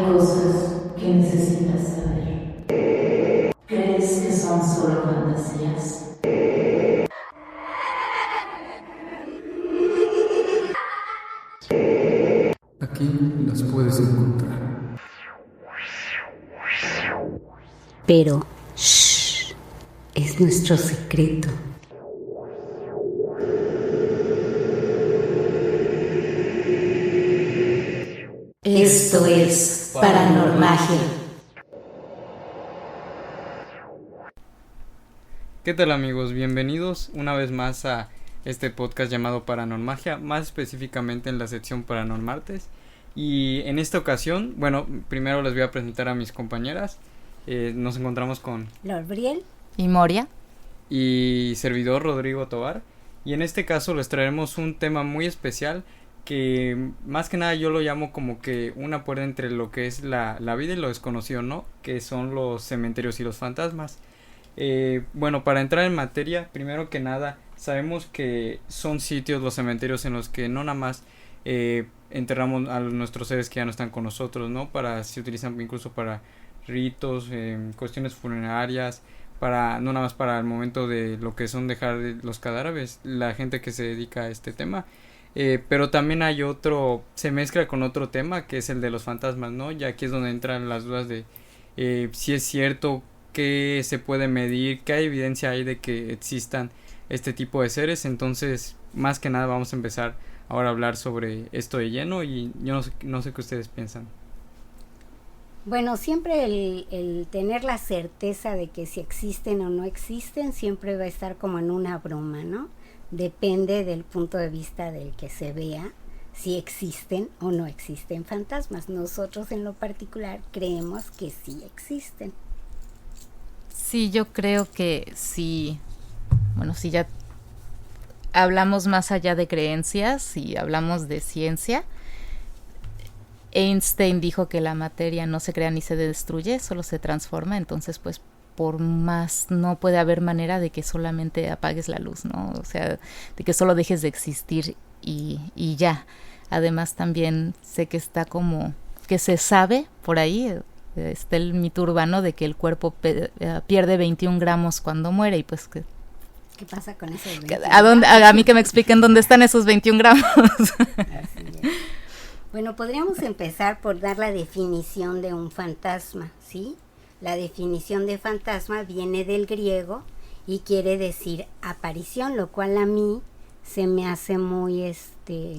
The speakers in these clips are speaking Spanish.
cosas que necesitas saber. ¿Crees que son solo fantasías? Aquí las puedes encontrar. Pero, shh, es nuestro secreto. Esto es Paranormagia. ¿Qué tal, amigos? Bienvenidos una vez más a este podcast llamado Paranormagia, más específicamente en la sección Paranormartes. Y en esta ocasión, bueno, primero les voy a presentar a mis compañeras. Nos encontramos con Lorbriel y Moria y servidor Rodrigo Tobar. Y en este caso les traeremos un tema muy especial que más que nada yo lo llamo como que una puerta entre lo que es la vida y lo desconocido, ¿no? Que son los cementerios y los fantasmas. Bueno, para entrar en materia, primero que nada, sabemos que son sitios, los cementerios, en los que no nada más enterramos a nuestros seres que ya no están con nosotros, ¿no? Se utilizan incluso para ritos, cuestiones funerarias, no nada más para el momento de lo que son dejar los cadáveres, la gente que se dedica a este tema. Pero también hay se mezcla con otro tema que es el de los fantasmas, ¿no? Y aquí es donde entran las dudas de si es cierto, qué se puede medir, qué evidencia hay de que existan este tipo de seres. Entonces, más que nada vamos a empezar ahora a hablar sobre esto de lleno y yo no sé qué ustedes piensan. Bueno, siempre el tener la certeza de que si existen o no existen siempre va a estar como en una broma, ¿no? Depende del punto de vista del que se vea si existen o no existen fantasmas. Nosotros en lo particular creemos que sí existen. Sí, yo creo que sí. Bueno, si ya hablamos más allá de creencias y hablamos de ciencia, Einstein dijo que la materia no se crea ni se destruye, solo se transforma. Entonces, pues, por más, no puede haber manera de que solamente apagues la luz, ¿no? O sea, de que solo dejes de existir y ya. Además, también sé que está como, que se sabe por ahí, está el mito urbano de que el cuerpo pierde 21 gramos cuando muere y pues que... ¿Qué pasa con esos 21 a mí que me expliquen dónde están esos 21 gramos. Así es. Bueno, podríamos empezar por dar la definición de un fantasma, ¿sí? La definición de fantasma viene del griego y quiere decir aparición, lo cual a mí se me hace muy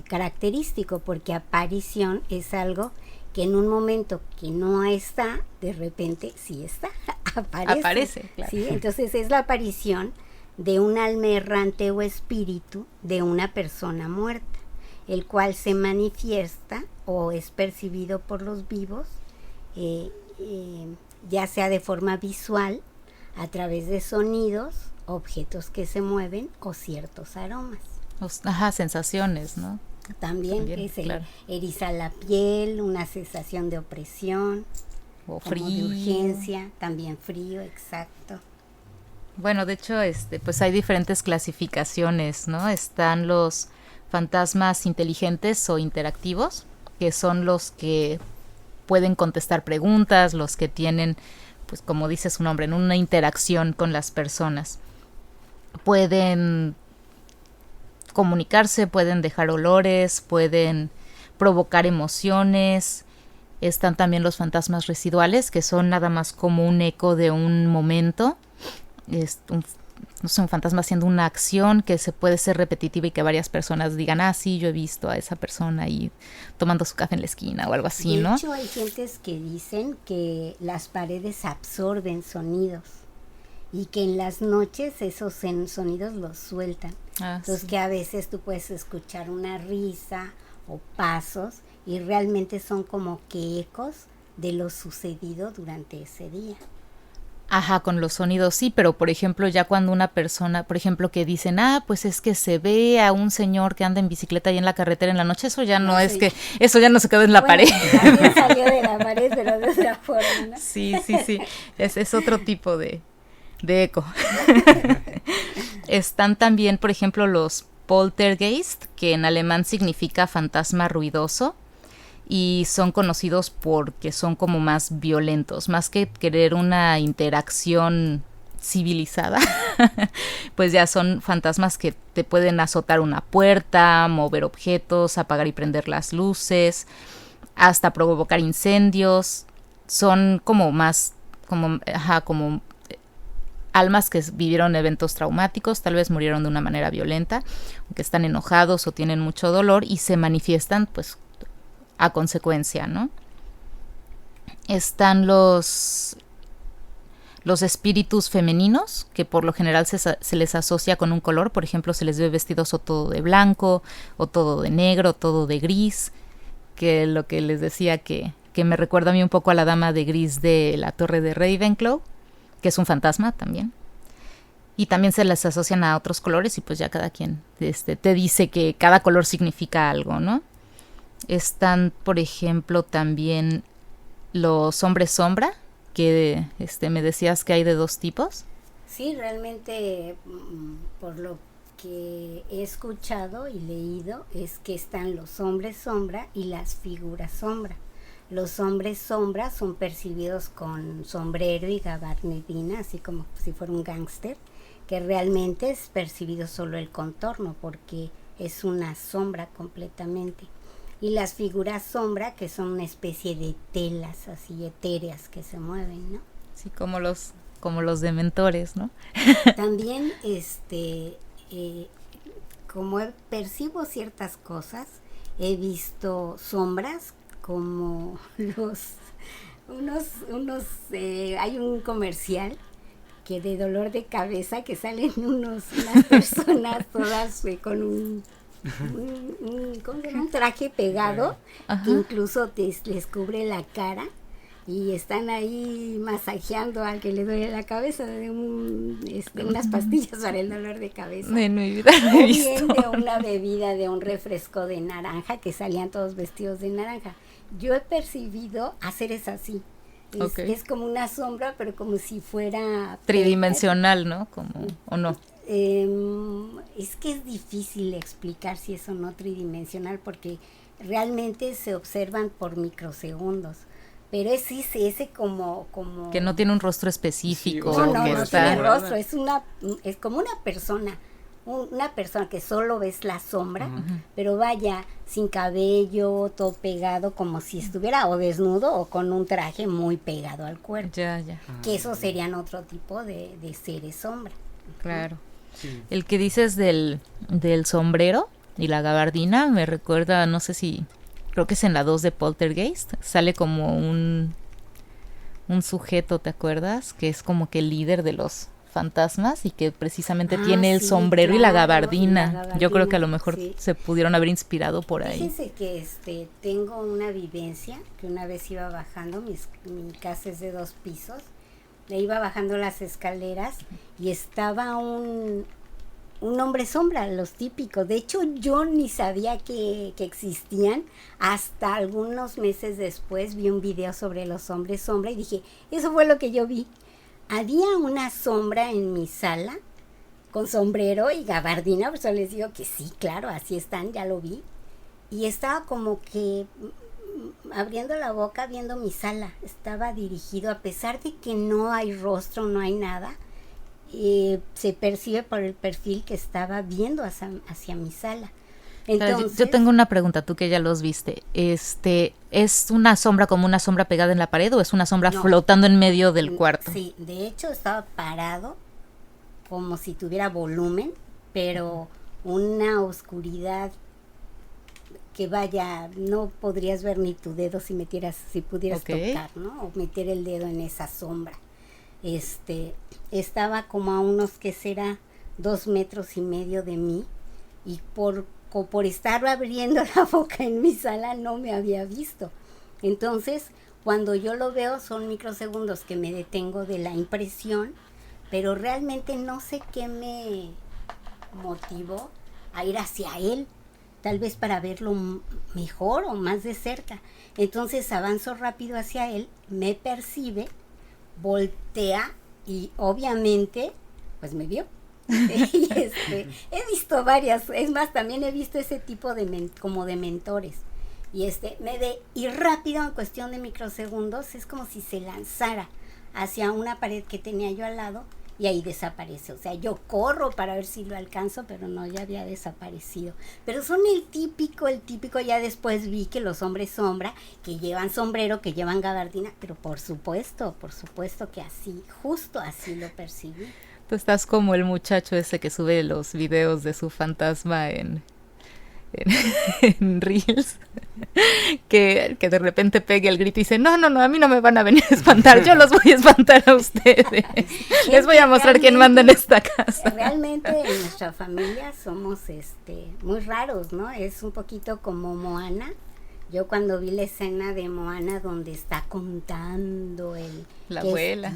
característico, porque aparición es algo que en un momento que no está, de repente sí está, aparece, claro. ¿Sí? Entonces es la aparición de un alma errante o espíritu de una persona muerta, el cual se manifiesta o es percibido por los vivos, ya sea de forma visual, a través de sonidos, objetos que se mueven o ciertos aromas. Sensaciones, ¿no? También claro. Eriza la piel, una sensación de opresión, o como frío, de urgencia, también frío, exacto. Bueno, de hecho, pues hay diferentes clasificaciones, ¿no? Están los fantasmas inteligentes o interactivos, que son los que pueden contestar preguntas, los que tienen, pues como dice su nombre, una interacción con las personas. Pueden comunicarse, pueden dejar olores, pueden provocar emociones. Están también los fantasmas residuales, que son nada más como un eco de un momento. Un fantasma haciendo una acción que se puede ser repetitiva y que varias personas digan, sí, yo he visto a esa persona ahí tomando su café en la esquina o algo así, ¿no? De hecho, hay gentes que dicen que las paredes absorben sonidos y que en las noches esos sonidos los sueltan. Entonces, sí, que a veces tú puedes escuchar una risa o pasos y realmente son como que ecos de lo sucedido durante ese día. Con los sonidos sí, pero por ejemplo ya cuando una persona, por ejemplo, que dicen, pues es que se ve a un señor que anda en bicicleta ahí en la carretera en la noche, eso ya no es que, eso ya no se quedó en la pared. También salió de la pared, pero de otra forma, ¿no? Sí, es otro tipo de eco. Están también, por ejemplo, los poltergeist, que en alemán significa fantasma ruidoso, y son conocidos porque son como más violentos, más que querer una interacción civilizada, pues ya son fantasmas que te pueden azotar una puerta, mover objetos, apagar y prender las luces, hasta provocar incendios. Son como más, como almas que vivieron eventos traumáticos, tal vez murieron de una manera violenta, que están enojados o tienen mucho dolor y se manifiestan pues a consecuencia, ¿no? Están los espíritus femeninos, que por lo general se les asocia con un color. Por ejemplo, se les ve vestidos o todo de blanco, o todo de negro, o todo de gris, que lo que les decía que me recuerda a mí un poco a la dama de gris de la Torre de Ravenclaw, que es un fantasma también. Y también se les asocian a otros colores y pues ya cada quien te dice que cada color significa algo, ¿no? Están, por ejemplo, también los hombres sombra, que me decías que hay de 2 tipos. Sí, realmente por lo que he escuchado y leído es que están los hombres sombra y las figuras sombra. Los hombres sombra son percibidos con sombrero y gabardina, así como si fuera un gángster, que realmente es percibido solo el contorno porque es una sombra completamente. Y las figuras sombra, que son una especie de telas así etéreas que se mueven, ¿no? Sí, como los dementores, ¿no? También, como percibo ciertas cosas, he visto sombras como hay un comercial que de dolor de cabeza que salen unas personas todas con un traje pegado. Ajá. Que incluso les cubre la cara y están ahí masajeando al que le duele la cabeza de unas pastillas para el dolor de cabeza. De mi vida o bien de una bebida, de un refresco de naranja, que salían todos vestidos de naranja. Yo he percibido hacer así. Es como una sombra, pero como si fuera tridimensional, ¿no? ¿O no? Es que es difícil explicar si es o no tridimensional porque realmente se observan por microsegundos. Pero es ese como que no tiene un rostro específico. Sí, no tiene rostro, es como una persona que solo ves la sombra, uh-huh. Pero vaya, sin cabello, todo pegado, como si estuviera o desnudo o con un traje muy pegado al cuerpo. Ya. Que esos serían otro tipo de seres sombra. Claro. Sí. El que dices del sombrero y la gabardina me recuerda, no sé si, creo que es en la 2 de Poltergeist, sale como un sujeto, ¿te acuerdas? Que es como que el líder de los fantasmas y que precisamente tiene el sombrero, claro, y la gabardina. Yo creo que a lo mejor se pudieron haber inspirado por ahí. Fíjense que tengo una vivencia que una vez iba bajando, mi casa es de 2 pisos, le iba bajando las escaleras y estaba un hombre sombra, los típicos. De hecho, yo ni sabía que existían. Hasta algunos meses después vi un video sobre los hombres sombra y dije, eso fue lo que yo vi. Había una sombra en mi sala con sombrero y gabardina, por eso les digo que sí, claro, así están, ya lo vi. Y estaba como que abriendo la boca viendo mi sala. Estaba dirigido, a pesar de que no hay rostro, no hay nada, se percibe por el perfil que estaba viendo hacia mi sala. Entonces, yo tengo una pregunta, tú que ya los viste. ¿Es una sombra como una sombra pegada en la pared o es una sombra flotando en medio del cuarto? Sí, de hecho estaba parado como si tuviera volumen, pero una oscuridad que vaya, no podrías ver ni tu dedo si pudieras tocar, ¿no? O meter el dedo en esa sombra. Estaba como a unos, ¿qué será? 2,5 metros de mí, y por estar abriendo la boca en mi sala no me había visto. Entonces, cuando yo lo veo son microsegundos que me detengo de la impresión, pero realmente no sé qué me motivó a ir hacia él, tal vez para verlo mejor o más de cerca. Entonces avanzo rápido hacia él, me percibe, voltea y obviamente pues me vio. Y he visto varias, es más, también he visto ese tipo como de mentores y rápido, en cuestión de microsegundos, es como si se lanzara hacia una pared que tenía yo al lado y ahí desaparece. O sea, yo corro para ver si lo alcanzo, pero no, ya había desaparecido. Pero son el típico, ya después vi que los hombres sombra, que llevan sombrero, que llevan gabardina, pero por supuesto que así, justo así lo percibí. Tú estás como el muchacho ese que sube los videos de su fantasma en Reels, que de repente pega el grito y dice, no, a mí no me van a venir a espantar, yo los voy a espantar a ustedes. Les voy a mostrar quién manda en esta casa. Realmente en nuestra familia somos muy raros, ¿no? Es un poquito como Moana. Yo cuando vi la escena de Moana donde está contando la abuela.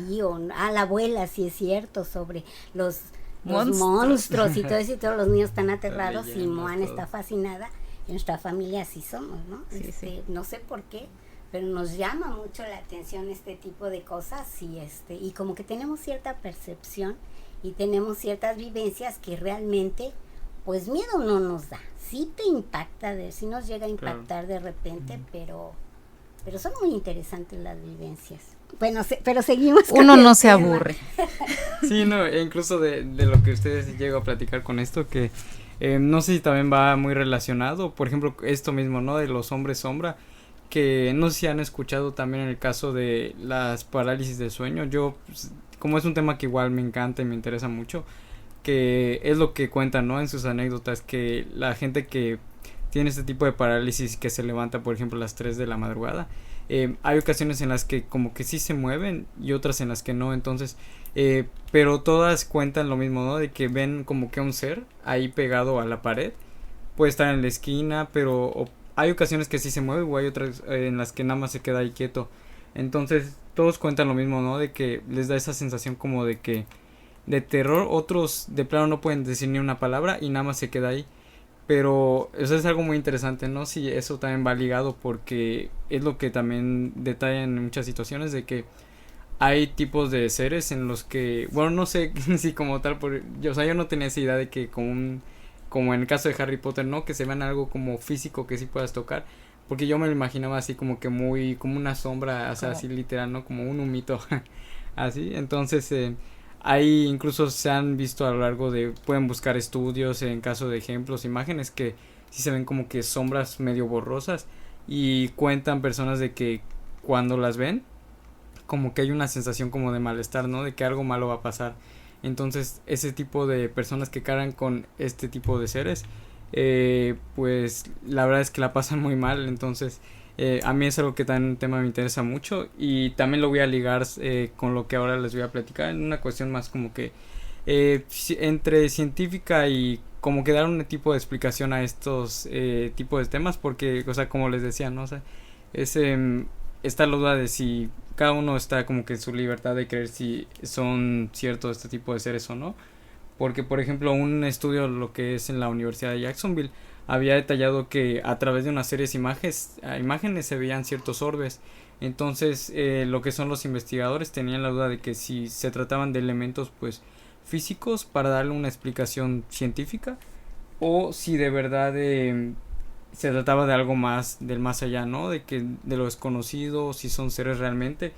La abuela, sí es cierto, sobre los monstruos y todo eso, y todos los niños están aterrados y Moana está fascinada. En nuestra familia así somos, ¿no? Sí. No sé por qué, pero nos llama mucho la atención este tipo de cosas y como que tenemos cierta percepción y tenemos ciertas vivencias que realmente, pues miedo no nos da. Sí te impacta, sí nos llega a impactar de repente, pero son muy interesantes las vivencias. Bueno, pero seguimos. Uno no se aburre. Sí, no, e incluso de lo que ustedes llegan a platicar con esto, que no sé si también va muy relacionado, por ejemplo, esto mismo, ¿no? De los hombres sombra, que no sé si han escuchado también en el caso de las parálisis del sueño. Yo, como es un tema que igual me encanta y me interesa mucho, que es lo que cuentan, ¿no? En sus anécdotas, que la gente que tiene este tipo de parálisis, que se levanta, por ejemplo, a las 3 de la madrugada, hay ocasiones en las que como que sí se mueven y otras en las que no, entonces pero todas cuentan lo mismo, ¿no? De que ven como que un ser ahí pegado a la pared, puede estar en la esquina, pero hay ocasiones que sí se mueve o hay otras en las que nada más se queda ahí quieto. Entonces todos cuentan lo mismo, ¿no? De que les da esa sensación como de que de terror, otros de plano no pueden decir ni una palabra y nada más se queda ahí. Pero eso es algo muy interesante, ¿no? Si eso también va ligado, porque es lo que también detallan en muchas situaciones, de que hay tipos de seres en los que, bueno, no sé si como tal, yo no tenía esa idea de que como en el caso de Harry Potter, ¿no? Que se vean algo como físico que sí puedas tocar, porque yo me lo imaginaba así como que muy, como una sombra, o sea, así literal, ¿no? Como un humito, así, entonces ahí incluso se han visto a lo largo pueden buscar estudios en caso de ejemplos, imágenes que sí se ven como que sombras medio borrosas, y cuentan personas de que cuando las ven como que hay una sensación como de malestar, ¿no? De que algo malo va a pasar. Entonces ese tipo de personas que cargan con este tipo de seres pues la verdad es que la pasan muy mal. Entonces a mí es algo que también un tema me interesa mucho, y también lo voy a ligar con lo que ahora les voy a platicar, en una cuestión más como que entre científica y como que dar un tipo de explicación a estos tipos de temas, porque, o sea, como les decía, ¿no? O sea, está la duda de si cada uno está como que en su libertad de creer si son ciertos este tipo de seres o no, porque, por ejemplo, un estudio, lo que es en la Universidad de Jacksonville, había detallado que a través de una serie de imágenes se veían ciertos orbes. Entonces lo que son los investigadores tenían la duda de que si se trataban de elementos pues físicos para darle una explicación científica, o si de verdad se trataba de algo más del más allá, ¿no? De lo desconocido, si son seres realmente,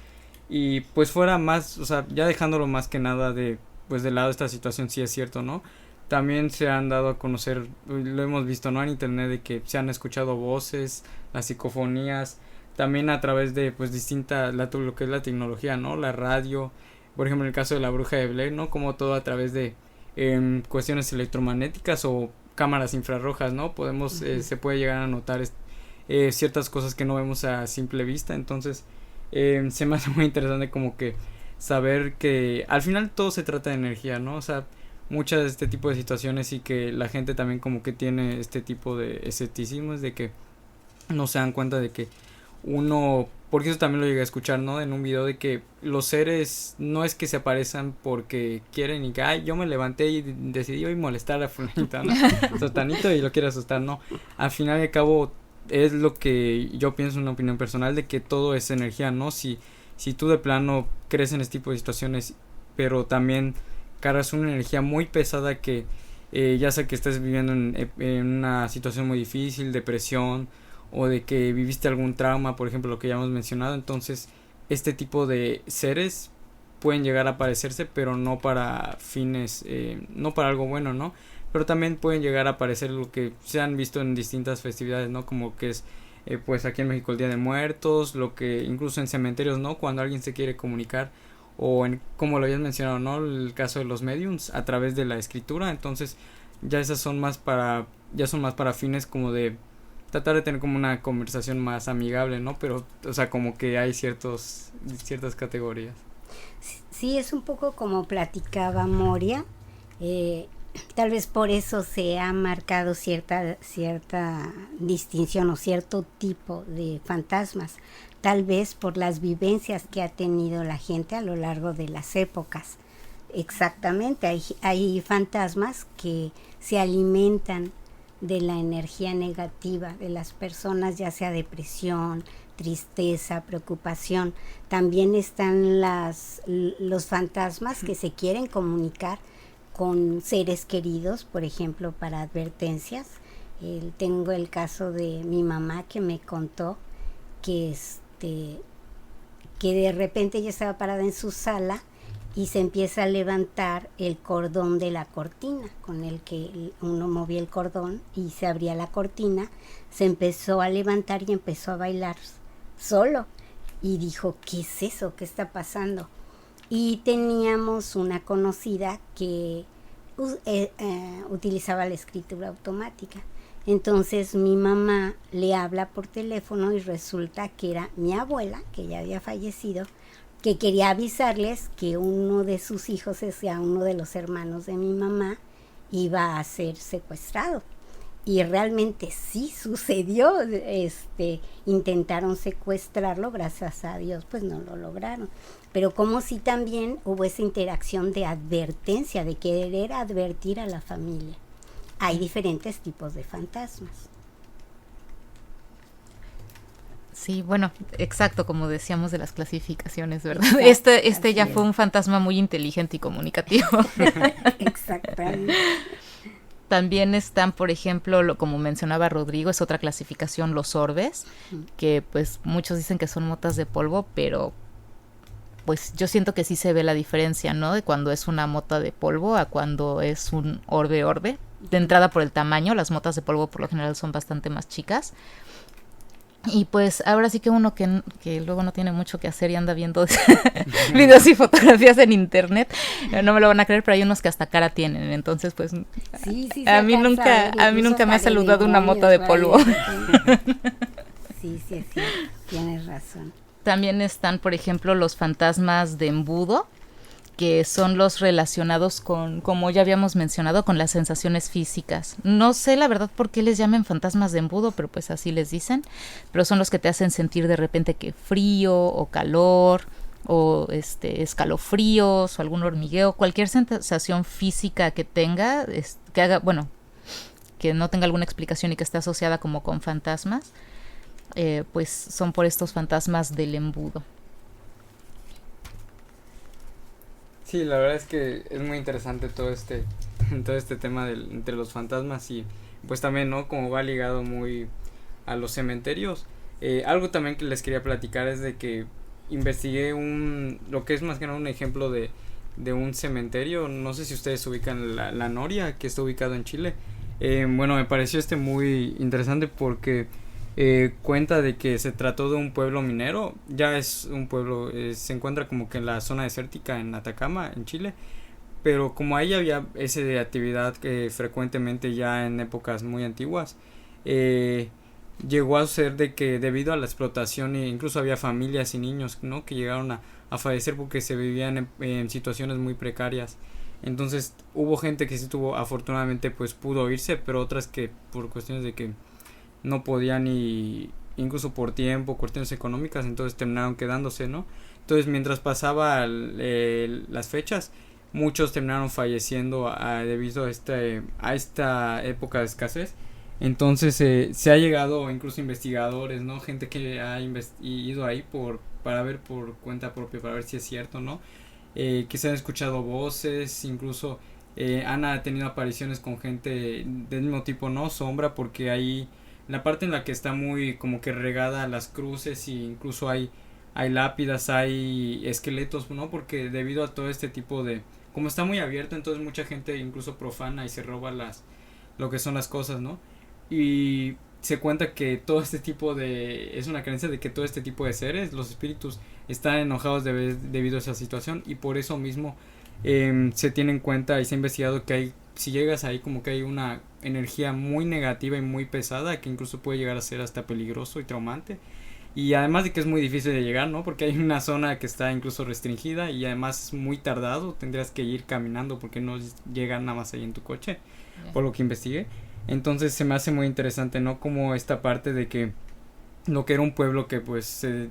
y pues fuera más, o sea, ya dejándolo más que nada de lado esta situación, sí es cierto, ¿no? También se han dado a conocer, lo hemos visto, ¿no? En internet, de que se han escuchado voces, las psicofonías, también a través de pues lo que es la tecnología, ¿no? La radio, por ejemplo en el caso de la bruja de Blair, ¿no? Como todo a través de cuestiones electromagnéticas o cámaras infrarrojas, ¿no? Podemos, se puede llegar a notar ciertas cosas que no vemos a simple vista. Entonces se me hace muy interesante como que saber que al final todo se trata de energía, ¿no? O sea, muchas de este tipo de situaciones, y que la gente también como que tiene este tipo de escepticismo, es de que no se dan cuenta de que porque eso también lo llegué a escuchar, ¿no? En un video, de que los seres no es que se aparezcan porque quieren y que, ay, yo me levanté y decidí hoy molestar a fulanita, ¿no? Sotanito, y lo quiero asustar, no. Al final y al cabo es lo que yo pienso, una opinión personal, de que todo es energía, ¿no? Si tú de plano crees en este tipo de situaciones, pero también cargas una energía muy pesada que ya sea que estés viviendo en una situación muy difícil, depresión, o de que viviste algún trauma, por ejemplo, lo que ya hemos mencionado. Entonces este tipo de seres pueden llegar a aparecerse, pero no para fines, no para algo bueno, ¿no? Pero también pueden llegar a aparecer lo que se han visto en distintas festividades, ¿no? Como que es, pues aquí en México el Día de Muertos, lo que incluso en cementerios, ¿no? Cuando alguien se quiere comunicar, o en, como lo habías mencionado, ¿no? El caso de los mediums a través de la escritura. Entonces ya esas son más para, ya son más para fines como de tratar de tener como una conversación más amigable, ¿no? Pero, o sea, como que hay ciertas categorías. Sí, es un poco como platicaba Moria, tal vez por eso se ha marcado cierta distinción o cierto tipo de fantasmas, tal vez por las vivencias que ha tenido la gente a lo largo de las épocas. Exactamente, hay fantasmas que se alimentan de la energía negativa de las personas, ya sea depresión, tristeza, preocupación. También están los fantasmas que se quieren comunicar con seres queridos, por ejemplo, para advertencias. Tengo el caso de mi mamá que me contó que de repente ella estaba parada en su sala y se empieza a levantar el cordón de la cortina, con el que uno movía el cordón y se abría la cortina, se empezó a levantar y empezó a bailar solo. Y dijo, ¿qué es eso? ¿Qué está pasando? Y teníamos una conocida que utilizaba la escritura automática. Entonces mi mamá le habla por teléfono y resulta que era mi abuela, que ya había fallecido, que quería avisarles que uno de sus hijos, o sea, uno de los hermanos de mi mamá, iba a ser secuestrado. Y realmente sí sucedió, intentaron secuestrarlo, gracias a Dios pues no lo lograron. Pero como si también hubo esa interacción de advertencia, de querer advertir a la familia. Hay diferentes tipos de fantasmas. Sí, bueno, exacto, como decíamos de las clasificaciones, ¿verdad? Exacto, Este ya fue un fantasma muy inteligente y comunicativo. Exactamente. También están, por ejemplo, como mencionaba Rodrigo, es otra clasificación, los orbes, que pues muchos dicen que son motas de polvo, pero pues yo siento que sí se ve la diferencia, ¿no? De cuando es una mota de polvo a cuando es un orbe. De entrada por el tamaño, las motas de polvo por lo general son bastante más chicas. Y pues ahora sí que uno que luego no tiene mucho que hacer y anda viendo videos y fotografías en internet, no me lo van a creer, pero hay unos que hasta cara tienen, entonces pues sí, a mí nunca me ha saludado una mota de polvo. Sí, tienes razón. También están, por ejemplo, los fantasmas de embudo, que son los relacionados con, como ya habíamos mencionado, con las sensaciones físicas. No sé la verdad por qué les llaman fantasmas de embudo, pero pues así les dicen. Pero son los que te hacen sentir de repente que frío o calor o escalofríos o algún hormigueo, cualquier sensación física que tenga, que haga, bueno, que no tenga alguna explicación y que esté asociada como con fantasmas, pues son por estos fantasmas del embudo. Sí, la verdad es que es muy interesante todo este tema entre los fantasmas y pues también, ¿no? Como va ligado muy a los cementerios. Algo también que les quería platicar es de que investigué lo que es más que nada un ejemplo de un cementerio. No sé si ustedes ubican la Noria, que está ubicado en Chile. Bueno, me pareció muy interesante porque cuenta de que se trató de un pueblo minero. Ya es un pueblo, se encuentra como que en la zona desértica en Atacama, en Chile, pero como ahí había esa actividad que frecuentemente ya en épocas muy antiguas, llegó a suceder de que debido a la explotación incluso había familias y niños, ¿no?, que llegaron a fallecer porque se vivían en situaciones muy precarias. Entonces hubo gente que sí tuvo, afortunadamente pues pudo irse, pero otras que por cuestiones de que no podían, y incluso por tiempo, cuestiones económicas, entonces terminaron quedándose, ¿no? Entonces mientras pasaba las fechas, muchos terminaron falleciendo debido a esta época de escasez. Entonces se ha llegado, incluso investigadores, ¿no?, gente que ha ido ahí para ver por cuenta propia, para ver si es cierto, ¿no? Que se han escuchado voces, incluso han tenido apariciones con gente del mismo tipo, ¿no?, sombra, porque ahí la parte en la que está muy como que regada las cruces, y incluso hay lápidas, hay esqueletos, ¿no? Porque debido a todo este tipo de, como está muy abierto, entonces mucha gente incluso profana y se roba lo que son las cosas, ¿no? Y se cuenta que todo este tipo de, es una creencia de que todo este tipo de seres, los espíritus, están enojados debido a esa situación, y por eso mismo se tiene en cuenta y se ha investigado que hay, si llegas ahí, como que hay una energía muy negativa y muy pesada, que incluso puede llegar a ser hasta peligroso y traumante. Y además de que es muy difícil de llegar, ¿no? Porque hay una zona que está incluso restringida, y además es muy tardado, tendrías que ir caminando porque no llegan nada más ahí en tu coche, por lo que investigué. Entonces se me hace muy interesante, ¿no? Como esta parte de que lo que era un pueblo que pues se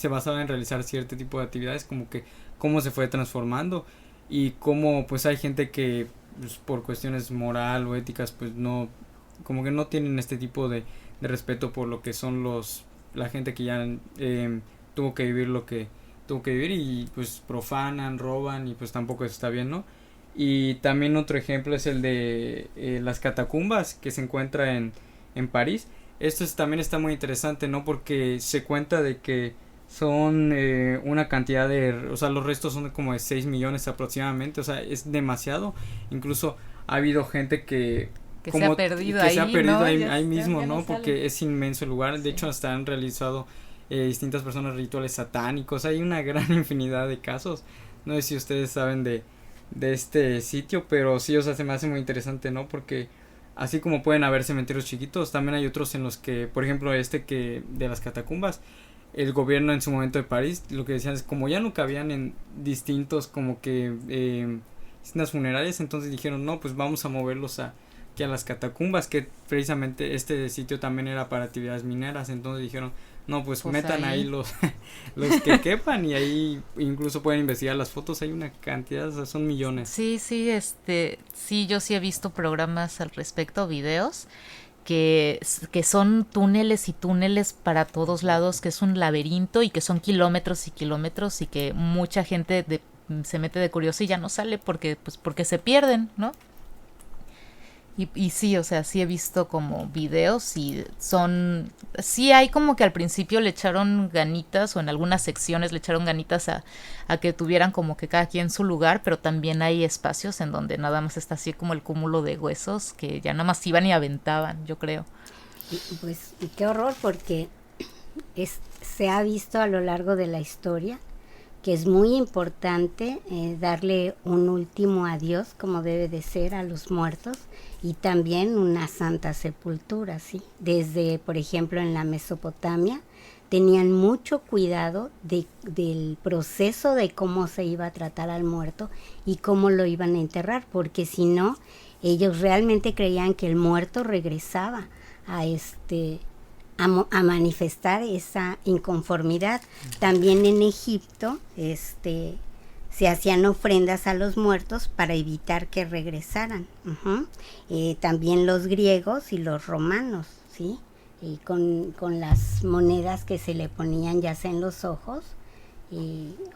basaba en realizar cierto tipo de actividades, como que cómo se fue transformando, y cómo pues hay gente que pues, por cuestiones moral o éticas pues no, como que no tienen este tipo de respeto por lo que son la gente que ya tuvo que vivir lo que tuvo que vivir, y pues profanan, roban, y pues tampoco eso está bien, ¿no? Y también otro ejemplo es el de las catacumbas que se encuentra en París. Esto también está muy interesante, ¿no? Porque se cuenta de que son una cantidad o sea, los restos son como de 6 millones aproximadamente, o sea, es demasiado. Incluso ha habido gente que se ha perdido ahí, ¿no? ahí ya, mismo, ya ¿no? no Porque es inmenso el lugar. Sí. De hecho, hasta han realizado distintas personas rituales satánicos. Hay una gran infinidad de casos. No sé si ustedes saben de este sitio, pero sí, o sea, se me hace muy interesante, ¿no? Porque así como pueden haber cementerios chiquitos, también hay otros en los que, por ejemplo, que de las catacumbas, el gobierno en su momento de París, lo que decían es como ya no cabían en distintos como que distintas funerarias, entonces dijeron, no, pues vamos a moverlos aquí a las catacumbas, que precisamente este sitio también era para actividades mineras, entonces dijeron, no, pues metan ahí los que quepan, y ahí incluso pueden investigar las fotos, hay una cantidad, o sea, son millones. Sí, sí, yo sí he visto programas al respecto, videos, que son túneles y túneles para todos lados, que es un laberinto y que son kilómetros y kilómetros, y que mucha gente se mete de curioso y ya no sale porque se pierden, ¿no? Y sí, o sea, sí he visto como videos, y sí hay como que al principio le echaron ganitas, o en algunas secciones le echaron ganitas a que tuvieran como que cada quien su lugar, pero también hay espacios en donde nada más está así como el cúmulo de huesos, que ya nada más iban y aventaban, yo creo. Pues qué horror, porque se ha visto a lo largo de la historia que es muy importante darle un último adiós, como debe de ser, a los muertos, y también una santa sepultura, ¿sí? Desde, por ejemplo, en la Mesopotamia, tenían mucho cuidado del proceso de cómo se iba a tratar al muerto y cómo lo iban a enterrar, porque si no, ellos realmente creían que el muerto regresaba a manifestar esa inconformidad. También en Egipto se hacían ofrendas a los muertos para evitar que regresaran. También los griegos y los romanos, ¿sí? Y con las monedas que se le ponían ya sea en los ojos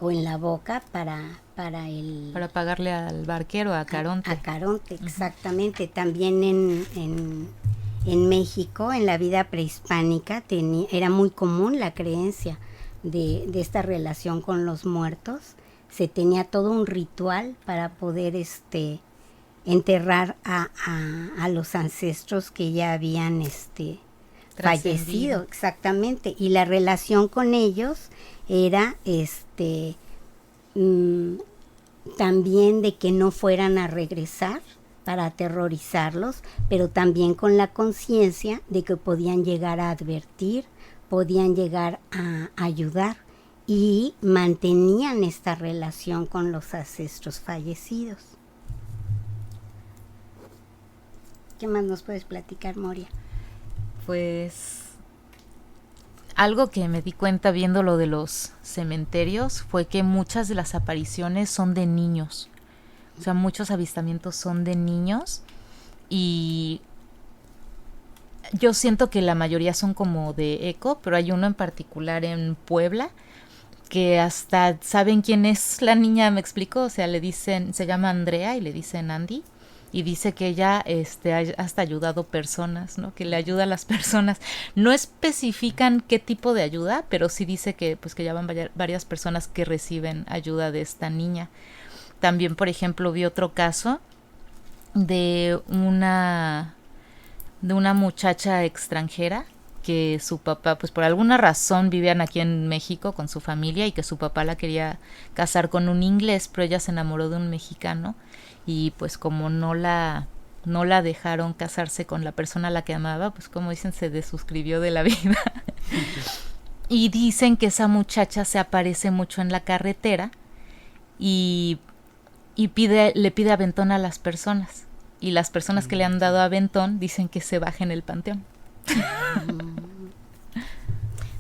o en la boca para pagarle al barquero, a Caronte. A Caronte, exactamente. También en México, en la vida prehispánica, era muy común la creencia de esta relación con los muertos. Se tenía todo un ritual para poder enterrar a los ancestros que ya habían fallecido, exactamente. Y la relación con ellos era también de que no fueran a regresar para aterrorizarlos, pero también con la conciencia de que podían llegar a advertir, podían llegar a ayudar, y mantenían esta relación con los ancestros fallecidos. ¿Qué más nos puedes platicar, Moria? Pues algo que me di cuenta viendo lo de los cementerios fue que muchas de las apariciones son de niños. O sea, muchos avistamientos son de niños, y yo siento que la mayoría son como de eco, pero hay uno en particular en Puebla que hasta saben quién es la niña, ¿me explico? O sea, le dicen, se llama Andrea y le dicen Andy, y dice que ella ha hasta ayudado personas, ¿no? Que le ayuda a las personas. No especifican qué tipo de ayuda, pero sí dice que pues que ya van varias personas que reciben ayuda de esta niña. También, por ejemplo, vi otro caso de una muchacha extranjera que su papá, pues por alguna razón vivían aquí en México con su familia y que su papá la quería casar con un inglés, pero ella se enamoró de un mexicano y pues como no la dejaron casarse con la persona a la que amaba, pues como dicen, se desuscribió de la vida. Y dicen que esa muchacha se aparece mucho en la carretera y le pide aventón a las personas. Y las personas que le han dado aventón dicen que se baje en el panteón.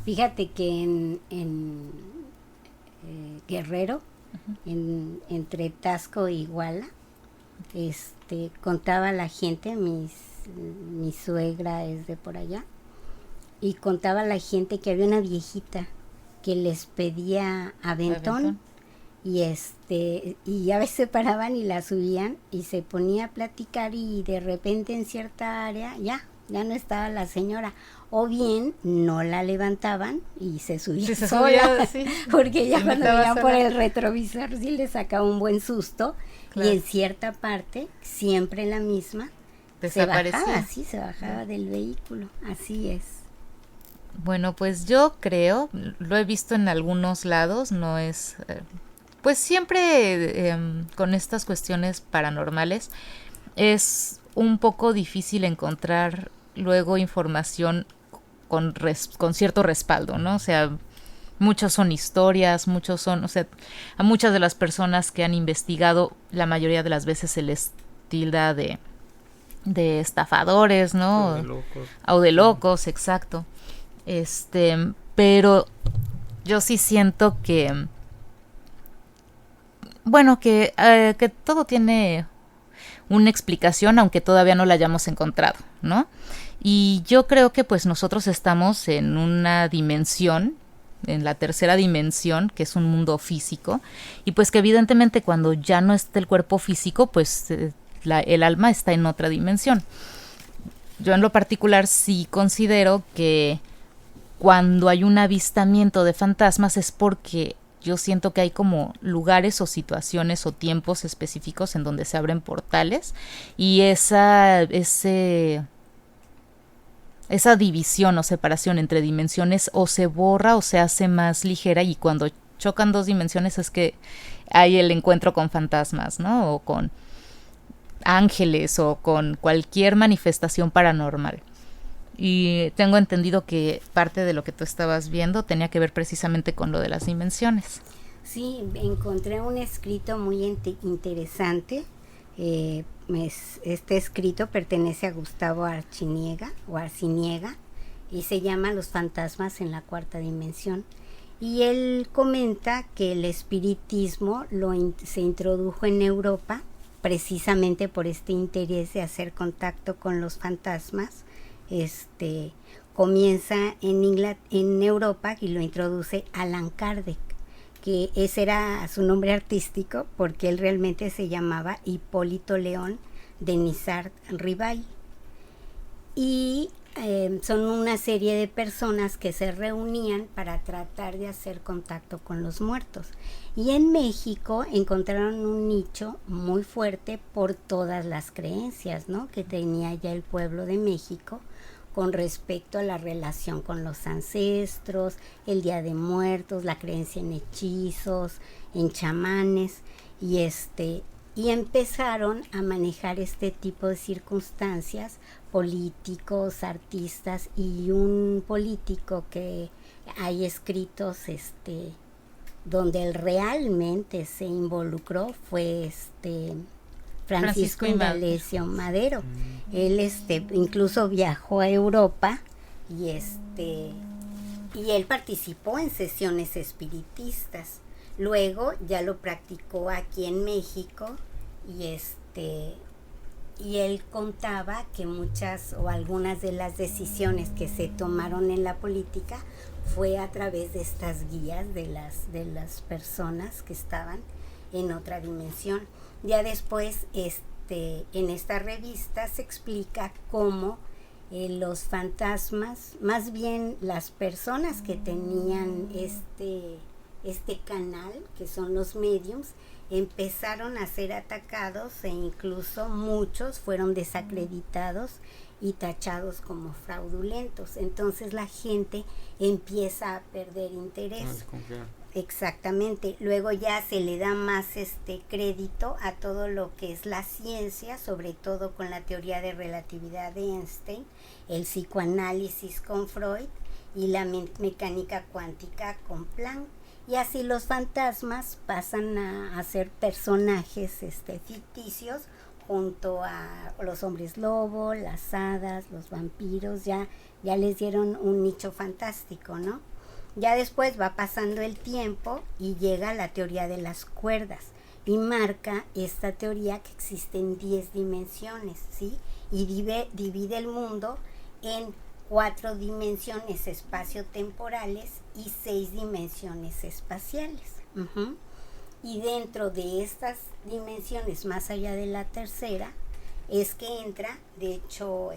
Fíjate que en Guerrero, entre Tasco y Iguala, contaba la gente, mi suegra es de por allá, y contaba la gente que había una viejita que les pedía aventón. Y y a veces se paraban y la subían y se ponía a platicar y de repente en cierta área ya no estaba la señora, o bien no la levantaban y se subía sola, sí. Porque ya cuando veían por el retrovisor sí le sacaba un buen susto. Claro. Y en cierta parte, siempre la misma, se bajaba del vehículo, así es. Bueno, pues yo creo, lo he visto en algunos lados, no es... pues siempre con estas cuestiones paranormales es un poco difícil encontrar luego información con cierto respaldo, ¿no? O sea, muchos son historias, a muchas de las personas que han investigado, la mayoría de las veces se les tilda de estafadores, ¿no? O de locos, exacto. Pero yo sí siento que todo tiene una explicación, aunque todavía no la hayamos encontrado, ¿no? Y yo creo que pues nosotros estamos en una dimensión, en la tercera dimensión, que es un mundo físico, y pues que evidentemente cuando ya no esté el cuerpo físico, pues el alma está en otra dimensión. Yo en lo particular sí considero que cuando hay un avistamiento de fantasmas es porque yo siento que hay como lugares o situaciones o tiempos específicos en donde se abren portales y esa división o separación entre dimensiones o se borra o se hace más ligera, y cuando chocan dos dimensiones es que hay el encuentro con fantasmas, ¿no? O con ángeles o con cualquier manifestación paranormal. Y tengo entendido que parte de lo que tú estabas viendo tenía que ver precisamente con lo de las dimensiones. Sí, encontré un escrito muy interesante. Este escrito pertenece a Gustavo Arciniega y se llama Los fantasmas en la cuarta dimensión. Y él comenta que el espiritismo se introdujo en Europa precisamente por este interés de hacer contacto con los fantasmas. Comienza en Europa y lo introduce Allan Kardec, que ese era su nombre artístico porque él realmente se llamaba Hipólito León de Nizard-Ribay. Y son una serie de personas que se reunían para tratar de hacer contacto con los muertos. Y en México encontraron un nicho muy fuerte por todas las creencias, ¿no?, que tenía ya el pueblo de México con respecto a la relación con los ancestros, el Día de Muertos, la creencia en hechizos, en chamanes, y empezaron a manejar este tipo de circunstancias políticos, artistas, y un político que hay escritos donde él realmente se involucró fue Francisco Indalecio Madero. Él incluso viajó a Europa y él participó en sesiones espiritistas. Luego ya lo practicó aquí en México y él contaba que muchas o algunas de las decisiones que se tomaron en la política fue a través de estas guías de las personas que estaban en otra dimensión. Ya después en esta revista se explica cómo los fantasmas, más bien las personas que tenían este canal, que son los mediums, empezaron a ser atacados e incluso muchos fueron desacreditados y tachados como fraudulentos. Entonces la gente empieza a perder interés. Exactamente. Luego ya se le da más crédito a todo lo que es la ciencia, sobre todo con la teoría de relatividad de Einstein, el psicoanálisis con Freud y la mecánica cuántica con Planck. Y así los fantasmas pasan a ser personajes ficticios junto a los hombres lobo, las hadas, los vampiros. Ya les dieron un nicho fantástico, ¿no? Ya después va pasando el tiempo y llega la teoría de las cuerdas y marca esta teoría que existen 10 dimensiones, ¿sí? Y divide el mundo en 4 dimensiones espaciotemporales y 6 dimensiones espaciales. Y dentro de estas dimensiones, más allá de la tercera, es que entra, de hecho,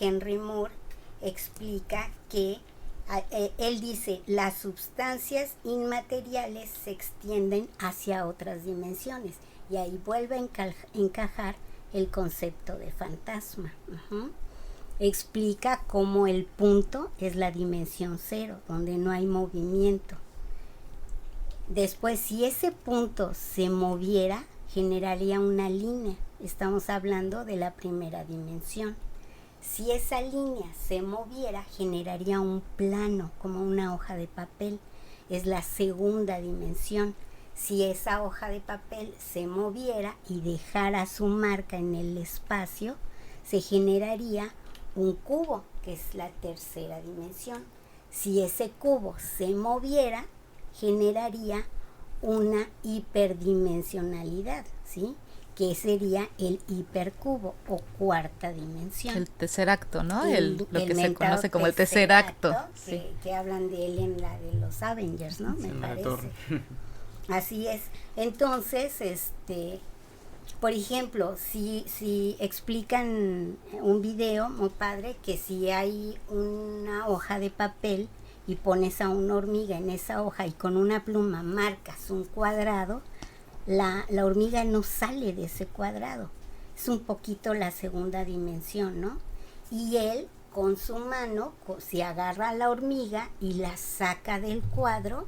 Henry Moore explica que él dice, las sustancias inmateriales se extienden hacia otras dimensiones, y ahí vuelve a encajar el concepto de fantasma. Explica cómo el punto es la dimensión 0, donde no hay movimiento. Después, si ese punto se moviera, generaría una línea. Estamos hablando de la primera dimensión. Si esa línea se moviera, generaría un plano, como una hoja de papel. Es la segunda dimensión. Si esa hoja de papel se moviera y dejara su marca en el espacio, se generaría un cubo, que es la tercera dimensión. Si ese cubo se moviera, generaría una hiperdimensionalidad, ¿sí? Que sería el hipercubo o cuarta dimensión. El tercer acto, ¿no? Lo que se conoce como el tercer acto. Sí. Que hablan de él en la de los Avengers, ¿no? Me parece. Así es. Entonces, por ejemplo, si explican un video muy padre, que si hay una hoja de papel y pones a una hormiga en esa hoja y con una pluma marcas un cuadrado, la hormiga no sale de ese cuadrado. Es un poquito la segunda dimensión, ¿no? Y él con su mano, si agarra a la hormiga y la saca del cuadro,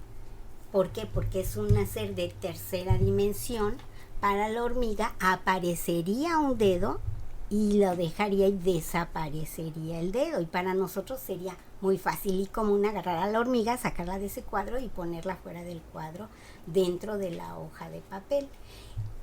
¿por qué? Porque es un ser de tercera dimensión. Para la hormiga aparecería un dedo y lo dejaría y desaparecería el dedo. Y para nosotros sería muy fácil y común agarrar a la hormiga, sacarla de ese cuadro y ponerla fuera del cuadro dentro de la hoja de papel.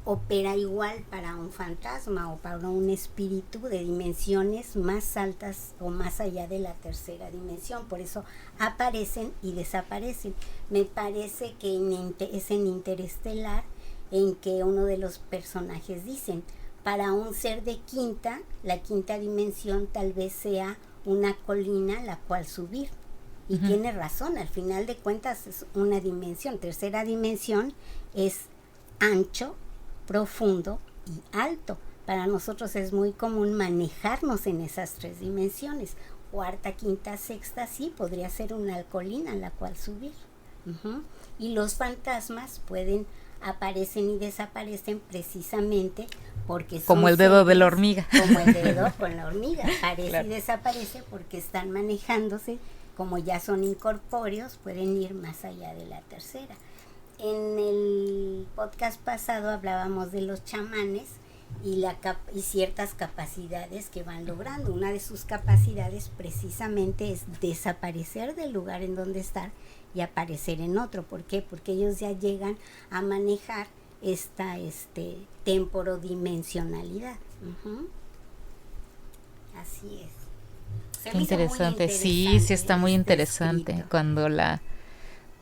Opera igual para un fantasma o para un espíritu de dimensiones más altas o más allá de la tercera dimensión. Por eso aparecen y desaparecen. Me parece que es en Interestelar en que uno de los personajes dicen, para un ser de quinta, la quinta dimensión tal vez sea una colina la cual subir. Y tiene razón, al final de cuentas es una dimensión. Tercera dimensión es ancho, profundo y alto. Para nosotros es muy común manejarnos en esas 3 dimensiones. Cuarta, quinta, sexta, sí, podría ser una colina la cual subir. Y los fantasmas aparecen y desaparecen precisamente porque son como el dedo de la hormiga. Como el dedo con la hormiga, aparece claro. Y desaparece porque están manejándose, como ya son incorpóreos, pueden ir más allá de la tercera. En el podcast pasado hablábamos de los chamanes y ciertas capacidades que van logrando. Una de sus capacidades precisamente es desaparecer del lugar en donde están y aparecer en otro. ¿Por qué? Porque ellos ya llegan a manejar esta temporodimensionalidad. Así es. Qué interesante. Sí, está muy interesante escrito.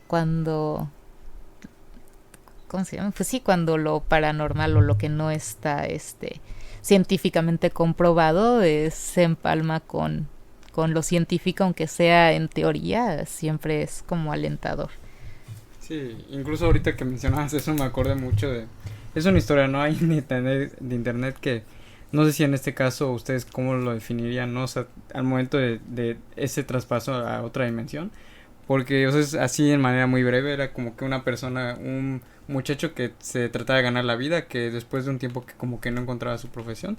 cuando ¿cómo se llama? Pues sí, cuando lo paranormal o lo que no está científicamente comprobado se empalma con lo científico, aunque sea en teoría, siempre es como alentador. Sí, incluso ahorita que mencionabas eso me acordé mucho de es una historia, ¿no? Hay de internet que no sé si en este caso ustedes cómo lo definirían, ¿no? O sea, al momento de ese traspaso a otra dimensión, porque, o sea, es así en manera muy breve, era como que una persona, un muchacho que se trataba de ganar la vida, que después de un tiempo que como que no encontraba su profesión,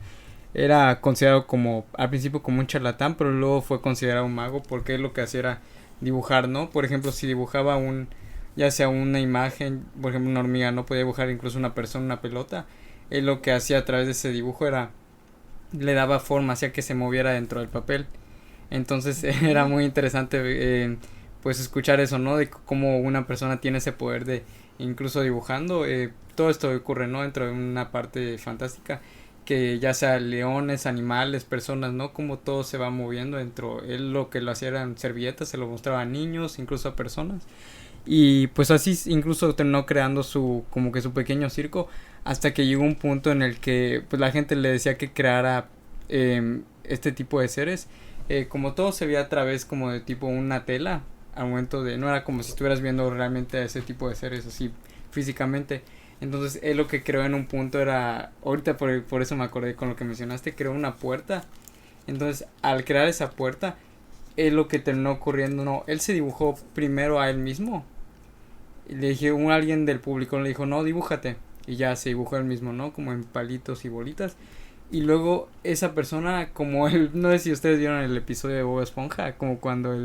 era considerado como, al principio como un charlatán, pero luego fue considerado un mago, porque él lo que hacía era dibujar, ¿no? Por ejemplo, si dibujaba ya sea una imagen, por ejemplo una hormiga, no podía dibujar incluso una persona, una pelota, él lo que hacía a través de ese dibujo era, le daba forma, hacía que se moviera dentro del papel. Entonces era muy interesante pues escuchar eso, ¿no? De cómo una persona tiene ese poder de incluso dibujando. Todo esto ocurre, ¿no? Dentro de una parte fantástica, que ya sea leones, animales, personas, ¿no? Como todo se va moviendo dentro. Él lo que lo hacía eran servilletas, se lo mostraba a niños, incluso a personas. Y pues así incluso terminó creando como que su pequeño circo, hasta que llegó un punto en el que pues la gente le decía que creara este tipo de seres. Como todo se veía a través como de tipo una tela, al momento de, no era como si estuvieras viendo realmente a ese tipo de seres así físicamente. Entonces él lo que creó en un punto era, ahorita por eso me acordé con lo que mencionaste, creó una puerta. Entonces al crear esa puerta, él lo que terminó ocurriendo, no, él se dibujó primero a él mismo. Y le dije, alguien del público le dijo, no, dibújate. Y ya se dibujó él mismo, ¿no? Como en palitos y bolitas. Y luego esa persona, como él, no sé si ustedes vieron el episodio de Bob Esponja, como cuando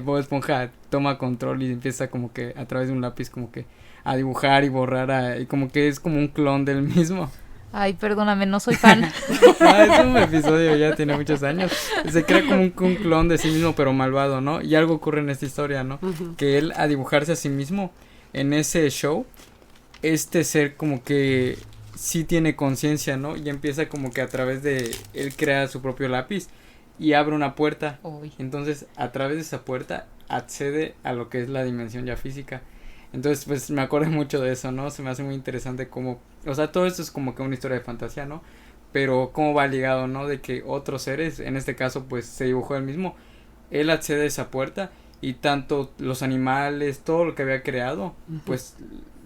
Bob Esponja toma control y empieza como que a través de un lápiz como que a dibujar y borrar, y como que es como un clon del mismo. Ay, perdóname, no soy fan. Es un episodio, ya tiene muchos años. Se crea como un clon de sí mismo, pero malvado, ¿no? Y algo ocurre en esta historia, ¿no? Ujú. Que él, a dibujarse a sí mismo en ese show, este ser como que sí tiene conciencia, ¿no? Y empieza como que a través de, él crea su propio lápiz y abre una puerta. Uy. Entonces, a través de esa puerta accede a lo que es la dimensión ya física. Entonces, pues me acuerdo mucho de eso, ¿no? Se me hace muy interesante cómo, o sea, todo esto es como que una historia de fantasía, ¿no? Pero cómo va ligado, ¿no? De que otros seres, en este caso, pues se dibujó él mismo, él accede a esa puerta y tanto los animales, todo lo que había creado, pues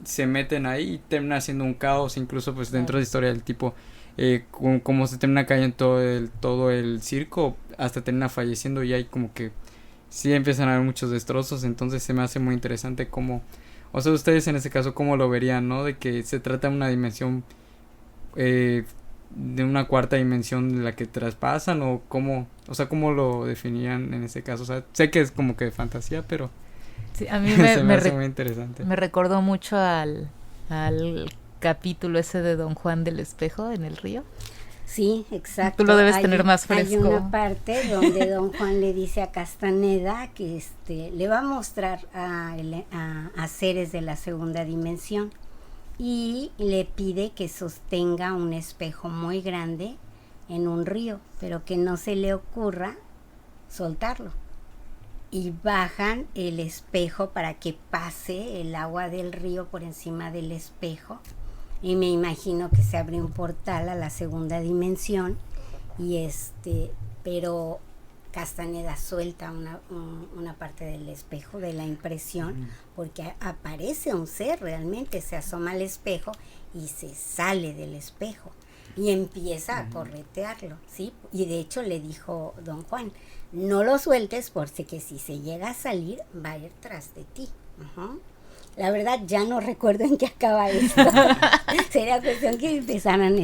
se meten ahí y termina siendo un caos, incluso pues dentro de la historia del tipo, como se termina cayendo todo el circo, hasta termina falleciendo y hay como que sí empiezan a haber muchos destrozos. Entonces se me hace muy interesante cómo, o sea, ustedes en este caso cómo lo verían, ¿no? De que se trata de una dimensión, de una cuarta dimensión de la que traspasan, o cómo, o sea, cómo lo definían en este caso. O sea, sé que es como que de fantasía, pero Sí, a mí se me hace muy interesante. me recordó mucho al capítulo ese de Don Juan del Espejo en el río. Sí, exacto. Tú lo debes tener más Hay fresco. una parte donde Don Juan le dice a Castaneda que le va a mostrar a seres de la segunda dimensión y le pide que sostenga un espejo muy grande en un río, pero que no se le ocurra soltarlo. Y bajan el espejo para que pase el agua del río por encima del espejo. Y me imagino que se abre un portal a la segunda dimensión y pero Castaneda suelta una parte del espejo de la impresión, porque aparece un ser, realmente se asoma al espejo y se sale del espejo y empieza a corretearlo, ¿sí? Y de hecho le dijo Don Juan, no lo sueltes porque si se llega a salir va a ir tras de ti. Uh-huh. La verdad ya no recuerdo en qué acaba esto. Sería cuestión que empezaran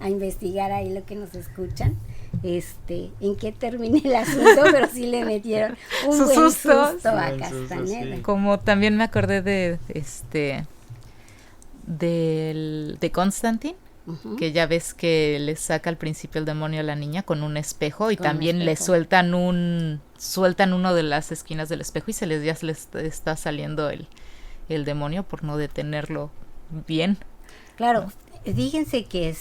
a investigar ahí lo que nos escuchan, en qué termina el asunto, pero sí le metieron un Sus buen sustos. susto a Buen susto, Castaneda. sí. Como también me acordé de Constantine, Ujú. que ya ves que le saca al principio el demonio a la niña con un espejo y Con un también le espejo. sueltan uno de las esquinas del espejo y ya se les está saliendo el demonio por no detenerlo bien. Claro, fíjense que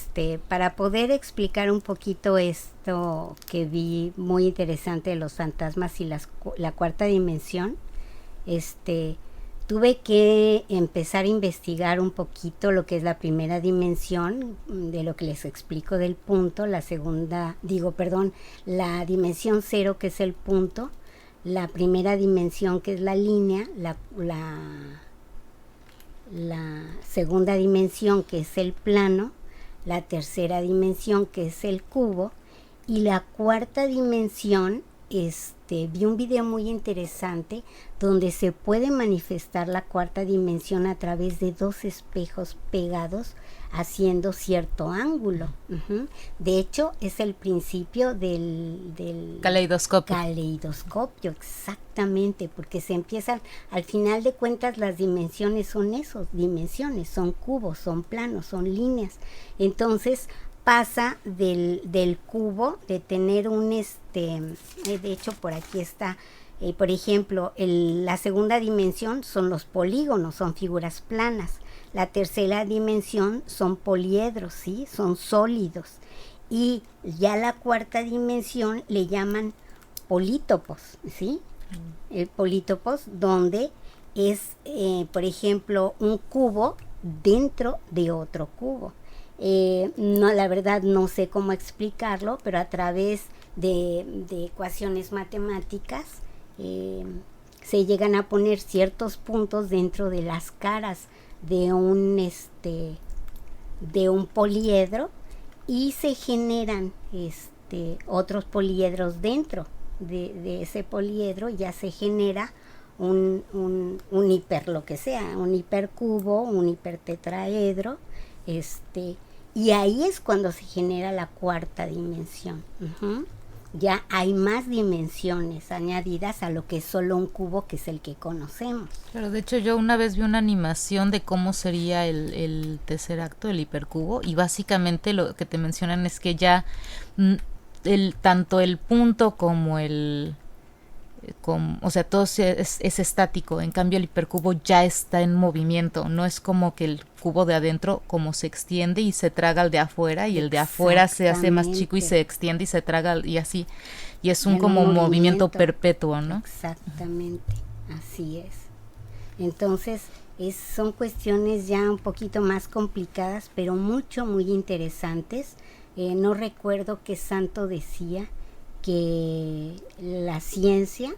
para poder explicar un poquito esto que vi muy interesante de los fantasmas y la cuarta dimensión, tuve que empezar a investigar un poquito lo que es la primera dimensión, de lo que les explico del punto, la dimensión 0 que es el punto, la primera dimensión que es la línea, la segunda dimensión, que es el plano, la tercera dimensión, que es el cubo, y la cuarta dimensión, vi un video muy interesante donde se puede manifestar la cuarta dimensión a través de 2 espejos pegados haciendo cierto ángulo. De hecho, es el principio del caleidoscopio. Caleidoscopio, exactamente, porque se empiezan, al final de cuentas las dimensiones son esos, dimensiones, son cubos, son planos, son líneas. Entonces pasa del cubo, de tener un de hecho por aquí está, por ejemplo, la segunda dimensión son los polígonos, son figuras planas. La tercera dimensión son poliedros, ¿sí? Son sólidos. Y ya la cuarta dimensión le llaman polítopos, ¿sí? Polítopos, donde es, por ejemplo, un cubo dentro de otro cubo. No, la verdad no sé cómo explicarlo, pero a través de ecuaciones matemáticas se llegan a poner ciertos puntos dentro de las caras de un poliedro, y se generan otros poliedros dentro de ese poliedro. Ya se genera un hiper, lo que sea, un hipercubo, un hipertetraedro, y ahí es cuando se genera la cuarta dimensión. Ya hay más dimensiones añadidas a lo que es solo un cubo, que es el que conocemos. Pero de hecho yo una vez vi una animación de cómo sería el tercer acto, el hipercubo, y básicamente lo que te mencionan es que ya tanto el punto como o sea, todo es estático. En cambio el hipercubo ya está en movimiento, no es como que el cubo de adentro como se extiende y se traga al de afuera, y el de afuera se hace más chico y se extiende y se traga, y así, y es un como movimiento perpetuo, ¿no? Exactamente, así es. Entonces son cuestiones ya un poquito más complicadas, pero muy interesantes. No recuerdo qué santo decía que la ciencia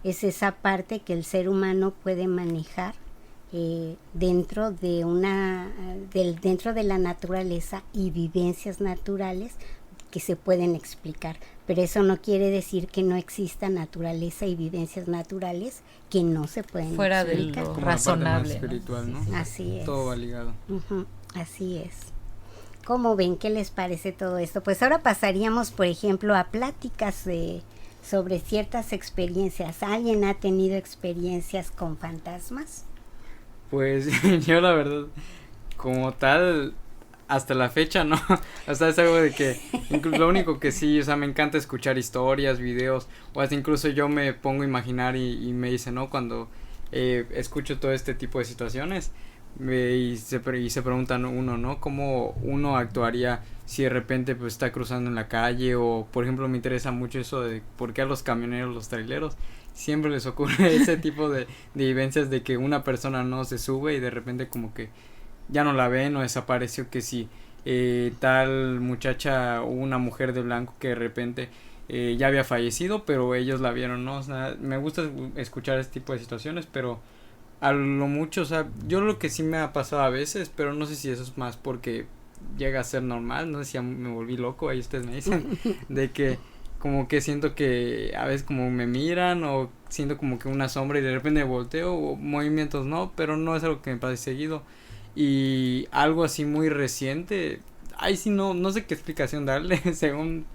es esa parte que el ser humano puede manejar dentro de dentro de la naturaleza, y vivencias naturales que se pueden explicar. Pero eso no quiere decir que no exista naturaleza y vivencias naturales que no se pueden fuera explicar. De lo como razonable, la parte más espiritual, ¿no? Así es. Todo va ligado. Así es. ¿Cómo ven? ¿Qué les parece todo esto? Pues ahora pasaríamos, por ejemplo, a pláticas sobre ciertas experiencias. ¿Alguien ha tenido experiencias con fantasmas? Pues yo la verdad, como tal, hasta la fecha no. O sea, es algo de que incluso lo único que sí, o sea, me encanta escuchar historias, videos, o hasta incluso yo me pongo a imaginar y me dice, ¿no? Cuando escucho todo este tipo de situaciones, y se preguntan uno, ¿no? ¿Cómo uno actuaría si de repente pues está cruzando en la calle? O por ejemplo me interesa mucho eso de por qué a los camioneros, los traileros siempre les ocurre ese tipo de vivencias de que una persona no se sube y de repente como que ya no la ven o desapareció, que si tal muchacha o una mujer de blanco que de repente ya había fallecido, pero ellos la vieron, ¿no? O sea, me gusta escuchar este tipo de situaciones, pero a lo mucho, o sea, yo lo que sí me ha pasado a veces, pero no sé si eso es más porque llega a ser normal, no sé si ya me volví loco, ahí ustedes me dicen, de que como que siento que a veces como me miran, o siento como que una sombra y de repente volteo, o movimientos no, pero no es algo que me pase seguido. Y algo así muy reciente, ahí sí no sé qué explicación darle, según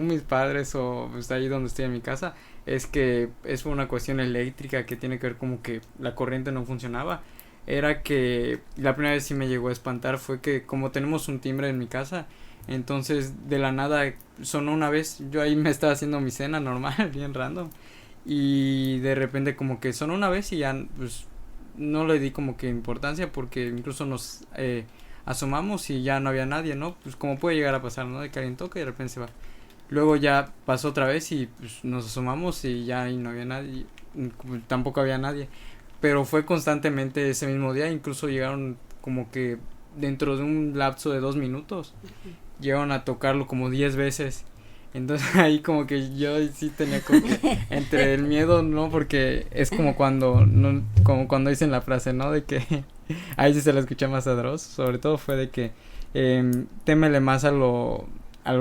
mis padres, o pues ahí donde estoy en mi casa, es que es una cuestión eléctrica que tiene que ver como que la corriente no funcionaba. Era que la primera vez sí me llegó a espantar fue que como tenemos un timbre en mi casa, entonces de la nada sonó una vez, yo ahí me estaba haciendo mi cena normal, bien random, y de repente como que sonó una vez y ya pues no le di como que importancia, porque incluso nos asomamos y ya no había nadie, ¿no? Pues como puede llegar a pasar, ¿no? De que alguien toca y de repente se va. Luego ya pasó otra vez y pues nos asomamos y ya ahí no había nadie, tampoco había nadie. Pero fue constantemente ese mismo día, incluso llegaron como que dentro de un lapso de 2 minutos, llegaron a tocarlo como 10 veces. Entonces ahí como que yo sí tenía como que entre el miedo, ¿no? Porque es como cuando, no, como cuando dicen la frase, ¿no? De que, ahí sí se la escuché más a Dross, sobre todo fue de que témele más a lo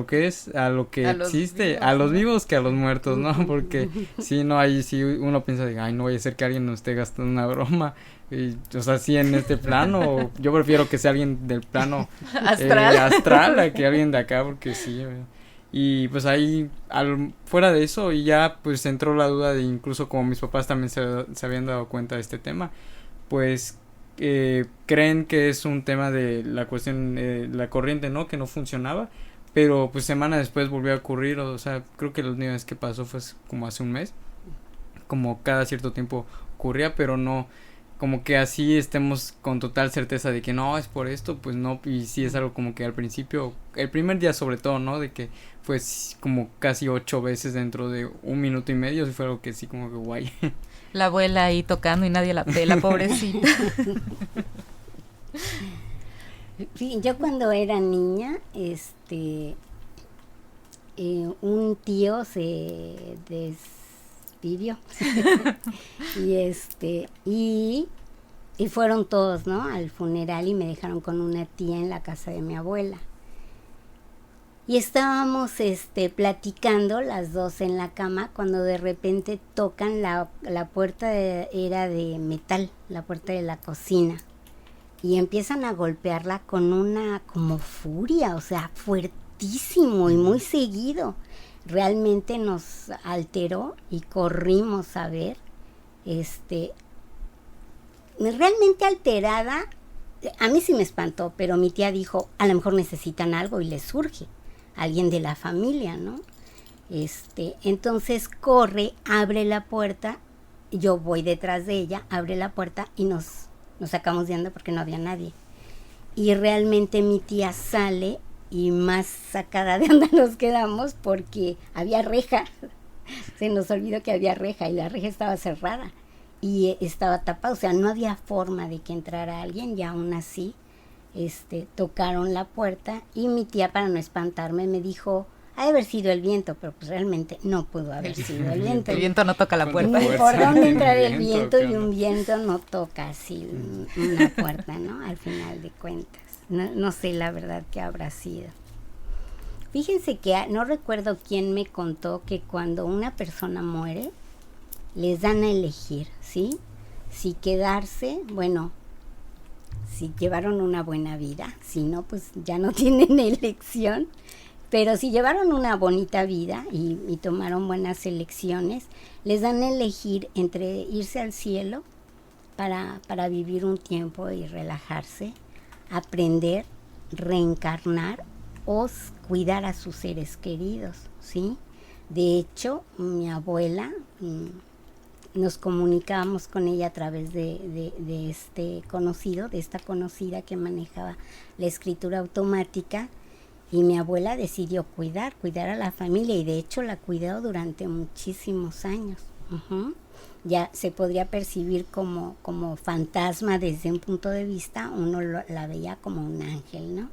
que es, a lo que existe, a los vivos que a los muertos, ¿no? Porque si no, ahí sí uno piensa de, ay, no vaya a ser que alguien nos esté gastando una broma, y, o sea, sí en este plano, yo prefiero que sea alguien del plano astral a que alguien de acá, porque sí, y pues ahí, fuera de eso, y ya pues entró la duda de incluso como mis papás también se habían dado cuenta de este tema, pues creen que es un tema de la cuestión, la corriente, ¿no? Que no funcionaba, pero pues semana después volvió a ocurrir, o sea, creo que la última vez que pasó fue como hace un mes, como cada cierto tiempo ocurría, pero no, como que así estemos con total certeza de que no, es por esto, pues no, y sí es algo como que al principio, el primer día sobre todo, ¿no? De que pues como casi 8 veces dentro de 1 minuto y medio, sí fue algo que sí como que guay. La abuela ahí tocando y nadie la pela, pobrecita. Sí, yo cuando era niña, un tío se despidió y fueron todos, ¿no? Al funeral y me dejaron con una tía en la casa de mi abuela. Y estábamos platicando las dos en la cama cuando de repente tocan la puerta, era de metal, la puerta de la cocina. Y empiezan a golpearla con una como furia, o sea, fuertísimo y muy seguido. Realmente nos alteró y corrimos a ver. Realmente alterada, a mí sí me espantó, pero mi tía dijo, a lo mejor necesitan algo y les surge. Alguien de la familia, ¿no? Entonces corre, abre la puerta, yo voy detrás de ella, abre la puerta y nos sacamos de onda porque no había nadie. Y realmente mi tía sale y más sacada de onda nos quedamos porque había reja. Se nos olvidó que había reja y la reja estaba cerrada y estaba tapada, o sea, no había forma de que entrara alguien y aún así tocaron la puerta y mi tía, para no espantarme, me dijo, ha de haber sido el viento, pero pues realmente no pudo haber sido el viento. El viento no toca la puerta. Ni por dónde entrar el viento, y un viento no toca así una puerta, ¿no? Al final de cuentas. No sé la verdad qué habrá sido. Fíjense que no recuerdo quién me contó que cuando una persona muere, les dan a elegir, ¿sí? Si quedarse, bueno, si llevaron una buena vida, si no, pues ya no tienen elección, pero si llevaron una bonita vida y tomaron buenas elecciones, les dan a elegir entre irse al cielo para vivir un tiempo y relajarse, aprender, reencarnar o cuidar a sus seres queridos, ¿sí? De hecho, mi abuela, nos comunicábamos con ella a través de esta conocida que manejaba la escritura automática, y mi abuela decidió cuidar a la familia, y de hecho la cuidó durante muchísimos años. Uh-huh. Ya se podría percibir como fantasma desde un punto de vista, uno la veía como un ángel, ¿no?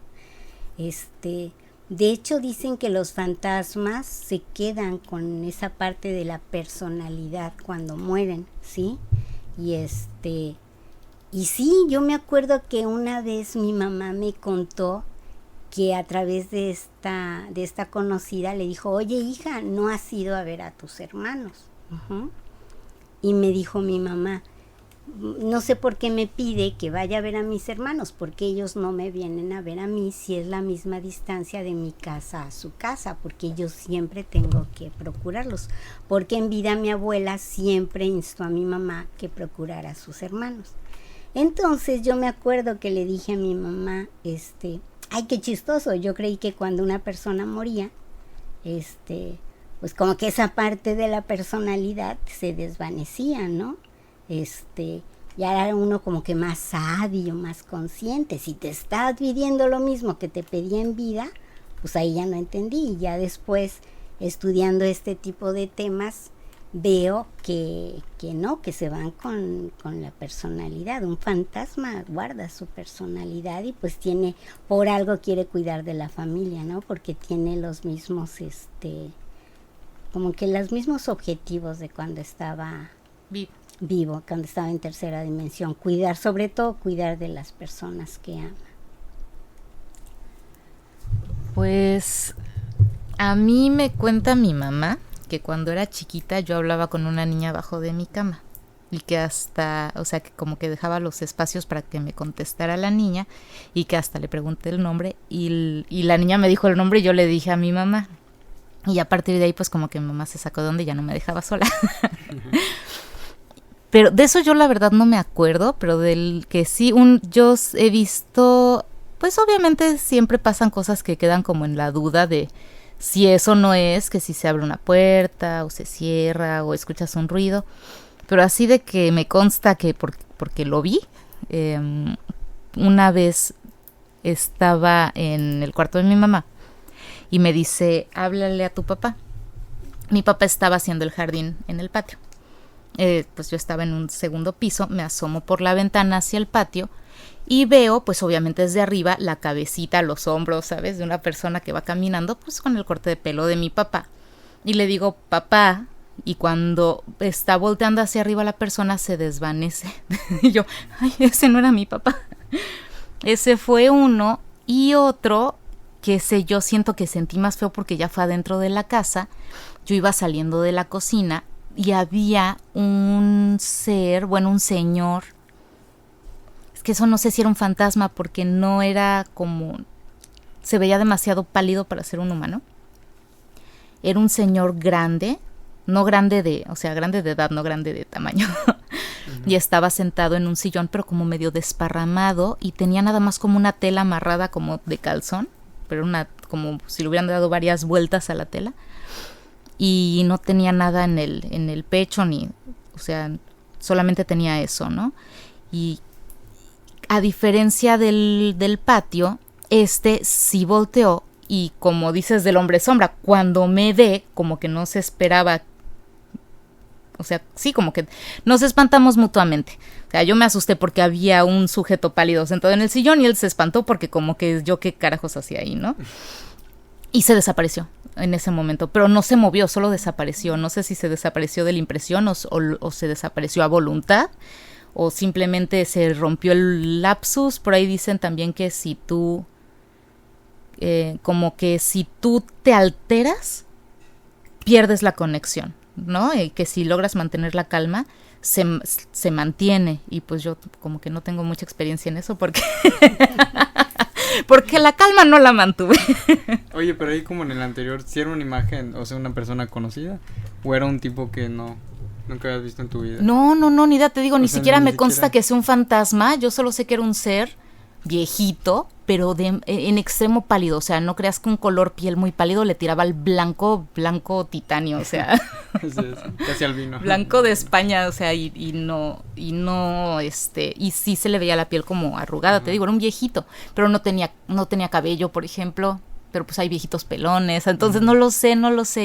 De hecho dicen que los fantasmas se quedan con esa parte de la personalidad cuando mueren, ¿sí? Y sí, yo me acuerdo que una vez mi mamá me contó que a través de esta conocida le dijo, oye hija, ¿no has ido a ver a tus hermanos? Uh-huh. Y me dijo mi mamá, no sé por qué me pide que vaya a ver a mis hermanos, porque ellos no me vienen a ver a mí si es la misma distancia de mi casa a su casa, porque yo siempre tengo que procurarlos, porque en vida mi abuela siempre instó a mi mamá que procurara a sus hermanos. Entonces yo me acuerdo que le dije a mi mamá, ay, qué chistoso, yo creí que cuando una persona moría, pues como que esa parte de la personalidad se desvanecía, ¿no? Ya era uno como que más sabio, más consciente. Si te está pidiendo lo mismo que te pedía en vida, pues ahí ya no entendí. Y ya después, estudiando este tipo de temas, veo que no, que se van con la personalidad. Un fantasma guarda su personalidad y pues por algo quiere cuidar de la familia, ¿no? Porque tiene los mismos, como que los mismos objetivos de cuando estaba vivo, cuando estaba en tercera dimensión. Sobre todo cuidar de las personas que ama. Pues a mí me cuenta mi mamá que cuando era chiquita yo hablaba con una niña abajo de mi cama y que hasta, o sea, que como que dejaba los espacios para que me contestara la niña y que hasta le pregunté el nombre y la niña me dijo el nombre y yo le dije a mi mamá y a partir de ahí pues como que mi mamá se sacó de onda y ya no me dejaba sola. Pero de eso yo la verdad no me acuerdo, pero del que sí, yo he visto, pues obviamente siempre pasan cosas que quedan como en la duda de si eso no es, que si se abre una puerta o se cierra o escuchas un ruido, pero así de que me consta que porque lo vi, una vez estaba en el cuarto de mi mamá y me dice, háblale a tu papá. Mi papá estaba haciendo el jardín en el patio. Pues yo estaba en un segundo piso, me asomo por la ventana hacia el patio y veo, pues obviamente desde arriba, la cabecita, los hombros, ¿sabes? De una persona que va caminando, pues con el corte de pelo de mi papá. Y le digo, papá, y cuando está volteando hacia arriba la persona se desvanece. Y yo, ay, ese no era mi papá. Ese fue uno. Y otro, que yo siento que sentí más feo porque ya fue adentro de la casa. Yo iba saliendo de la cocina y había un señor. Que eso no sé si era un fantasma porque no era como, se veía demasiado pálido para ser un humano. Era un señor grande, no grande grande de edad, no grande de tamaño. Y estaba sentado en un sillón pero como medio desparramado y tenía nada más como una tela amarrada como de calzón, pero como si le hubieran dado varias vueltas a la tela. Y no tenía nada en el pecho solamente tenía eso, ¿no? Y a diferencia del patio, sí volteó y como dices del hombre sombra, cuando me ve, como que no se esperaba, o sea, sí, como que nos espantamos mutuamente. O sea, yo me asusté porque había un sujeto pálido sentado en el sillón y él se espantó porque como que yo qué carajos hacía ahí, ¿no? Y se desapareció en ese momento, pero no se movió, solo desapareció. No sé si se desapareció de la impresión o se desapareció a voluntad. O simplemente se rompió el lapsus. Por ahí dicen también que si tú te alteras, pierdes la conexión, ¿no? Y que si logras mantener la calma, se mantiene. Y pues yo como que no tengo mucha experiencia en eso porque porque la calma no la mantuve. Oye, pero ahí como en el anterior, ¿sí era una imagen, o sea, una persona conocida? ¿O era un tipo que nunca habías visto en tu vida? No, ni idea, te digo, ni siquiera me consta que sea un fantasma. Yo solo sé que era un ser viejito, pero en extremo pálido. O sea, no creas que un color piel muy pálido le tiraba al blanco titanio, o sea. Sí, casi albino. Blanco de España, o sea, y sí se le veía la piel como arrugada, te digo, era un viejito, pero no tenía cabello, por ejemplo. Pero pues hay viejitos pelones, entonces no lo sé,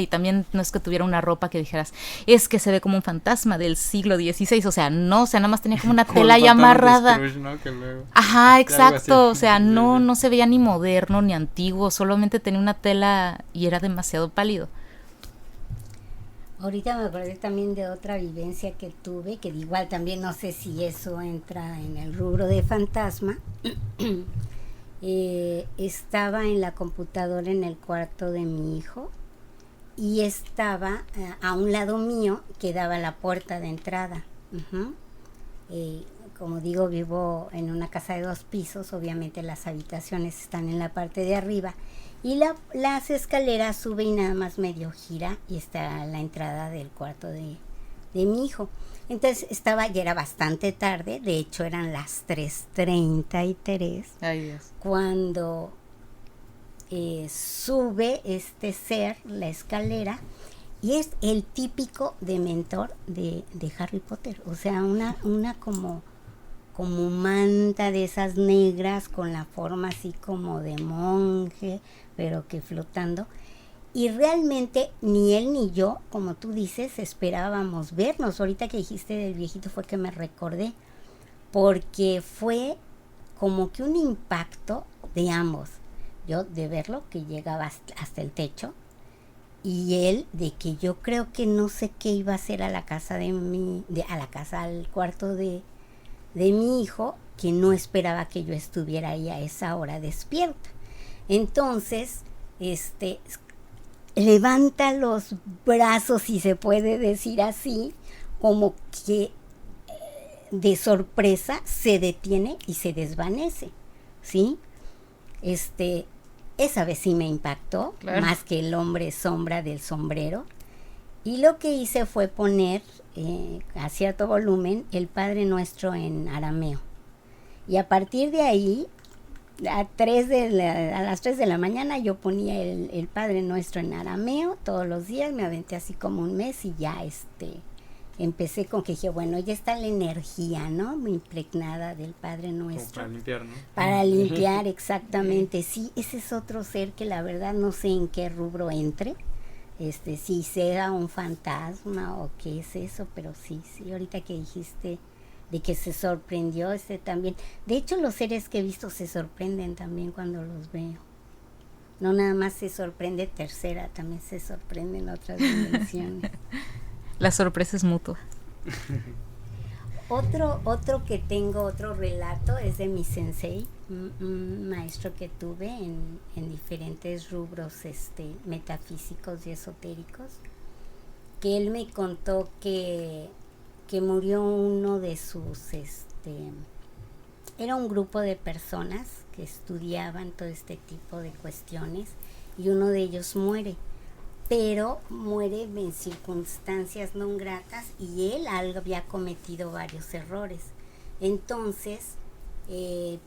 y también no es que tuviera una ropa que dijeras, es que se ve como un fantasma del siglo XVI, o sea, nada más tenía como una tela ahí amarrada. Scrooge, ¿no? Que luego, ajá, exacto, o sea, no se veía ni moderno ni antiguo, solamente tenía una tela y era demasiado pálido. Ahorita me acordé también de otra vivencia que tuve, que igual también no sé si eso entra en el rubro de fantasma. Estaba en la computadora en el cuarto de mi hijo y estaba a un lado mío que daba la puerta de entrada. Como digo, vivo en una casa de 2 pisos, obviamente las habitaciones están en la parte de arriba y las escaleras sube y nada más medio gira y está la entrada del cuarto de mi hijo. Entonces ya era bastante tarde, de hecho eran las 3:33. Ay, Dios. Cuando sube este ser la escalera y es el típico dementor de Harry Potter, o sea, una como manta de esas negras con la forma así como de monje, pero que flotando. Y realmente ni él ni yo, como tú dices, esperábamos vernos. Ahorita que dijiste del viejito fue que me recordé, porque fue como que un impacto de ambos. Yo de verlo, que llegaba hasta el techo, y él de que yo creo que no sé qué iba a hacer a la casa al cuarto de mi hijo, que no esperaba que yo estuviera ahí a esa hora despierta. Entonces, levanta los brazos, si se puede decir así, como que de sorpresa se detiene y se desvanece, ¿sí? Esa vez sí me impactó, claro, más que el hombre sombra del sombrero. Y lo que hice fue poner a cierto volumen el Padre Nuestro en arameo. Y a partir de ahí, a las 3 de la mañana yo ponía el Padre Nuestro en arameo todos los días, me aventé así como un mes y ya empecé con que dije, bueno, ya está la energía, ¿no? Muy impregnada del Padre Nuestro. Como para limpiar, ¿no? Para limpiar, exactamente. Sí, ese es otro ser que la verdad no sé en qué rubro entre. Si sea un fantasma o qué es eso, pero sí, ahorita que dijiste de que se sorprendió también. De hecho, los seres que he visto se sorprenden también cuando los veo. No nada más se sorprende tercera, también se sorprenden otras dimensiones. La sorpresa es mutua. Otro que tengo, otro relato, es de mi sensei, un maestro que tuve en diferentes rubros metafísicos y esotéricos, que él me contó que murió uno de sus, era un grupo de personas que estudiaban todo este tipo de cuestiones, y uno de ellos muere, pero muere en circunstancias no gratas, y él había cometido varios errores. Entonces le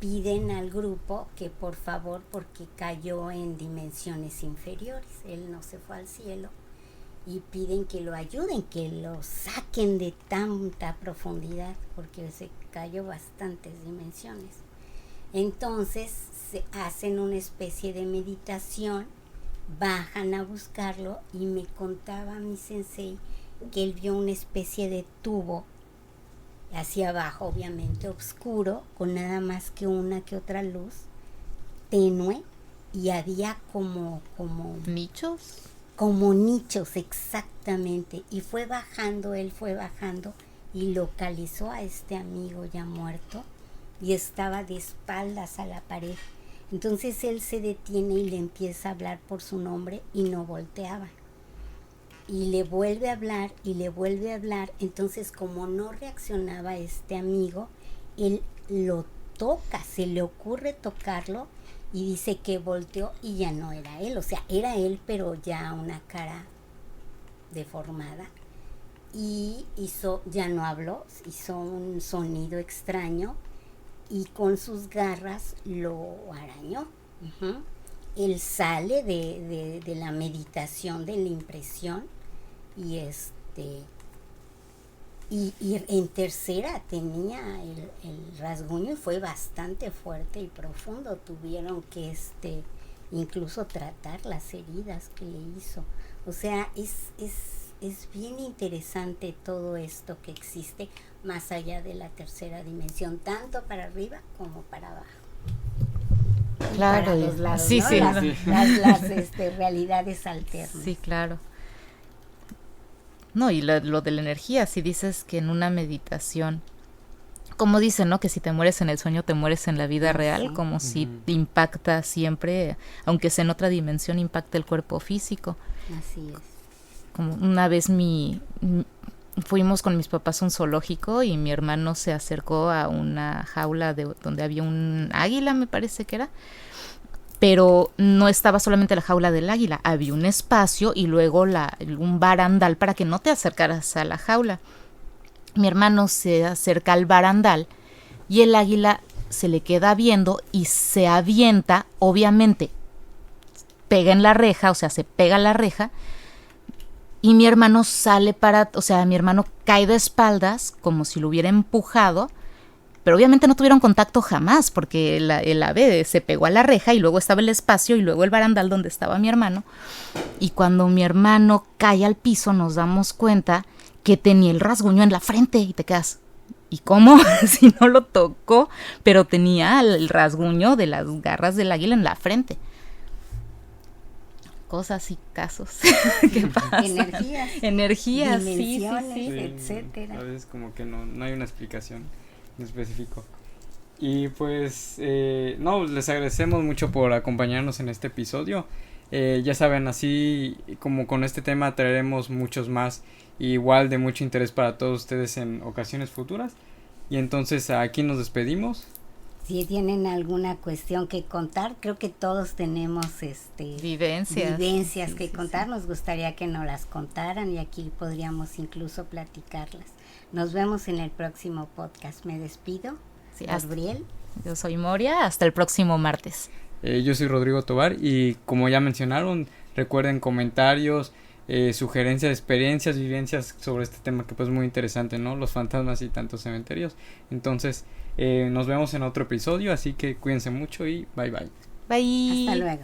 piden al grupo que por favor, porque cayó en dimensiones inferiores, él no se fue al cielo, y piden que lo ayuden, que lo saquen de tanta profundidad, porque se cayó bastantes dimensiones. Entonces se hacen una especie de meditación, bajan a buscarlo, y me contaba mi sensei que él vio una especie de tubo hacia abajo, obviamente oscuro, con nada más que una que otra luz tenue, y había como nichos, exactamente, y él fue bajando y localizó a este amigo ya muerto, y estaba de espaldas a la pared. Entonces él se detiene y le empieza a hablar por su nombre, y no volteaba. Y le vuelve a hablar y le vuelve a hablar. Entonces, como no reaccionaba este amigo, él lo toca, se le ocurre tocarlo, y dice que volteó y ya no era él. O sea, era él, pero ya una cara deformada. Y ya no habló, hizo un sonido extraño, y con sus garras lo arañó. Uh-huh. Él sale de la meditación, de la impresión, y en tercera tenía el rasguño, y fue bastante fuerte y profundo. Tuvieron que incluso tratar las heridas que le hizo. O sea, es bien interesante todo esto que existe más allá de la tercera dimensión, tanto para arriba como para abajo. Claro, para los lados, sí, ¿no? sí. Las realidades alternas. Sí, claro. No, y lo de la energía, si dices que en una meditación, como dicen, ¿no? Que si te mueres en el sueño, te mueres en la vida real, sí, como si impacta siempre, aunque sea en otra dimensión, impacta el cuerpo físico. Así es. Como una vez fuimos con mis papás a un zoológico, y mi hermano se acercó a una jaula donde había un águila, me parece que era, pero no estaba solamente la jaula del águila, había un espacio y luego un barandal para que no te acercaras a la jaula. Mi hermano se acerca al barandal y el águila se le queda viendo y se avienta, obviamente pega en la reja, o sea, se pega a la reja, y mi hermano mi hermano cae de espaldas como si lo hubiera empujado, Pero obviamente no tuvieron contacto jamás, porque el ave se pegó a la reja y luego estaba el espacio y luego el barandal donde estaba mi hermano. Y cuando mi hermano cae al piso nos damos cuenta que tenía el rasguño en la frente y te quedas, ¿y cómo? Si no lo tocó, pero tenía el rasguño de las garras del águila en la frente. Cosas y casos que pasan. Energías, dimensiones, sí. etcétera. A veces como que no hay una explicación en específico. Y pues, no, les agradecemos mucho por acompañarnos en este episodio. Ya saben, así como con este tema traeremos muchos más, igual de mucho interés para todos ustedes en ocasiones futuras. Y entonces aquí nos despedimos. Si tienen alguna cuestión que contar, creo que todos tenemos vivencias que contar. Nos gustaría que nos las contaran y aquí podríamos incluso platicarlas. Nos vemos en el próximo podcast. Me despido. Sí, Gabriel. Yo soy Moria. Hasta el próximo martes. Yo soy Rodrigo Tovar y como ya mencionaron, recuerden comentarios, sugerencias, experiencias, vivencias sobre este tema que pues es muy interesante, ¿no? Los fantasmas y tantos cementerios. Entonces, nos vemos en otro episodio, así que cuídense mucho y bye bye. Bye. Hasta luego.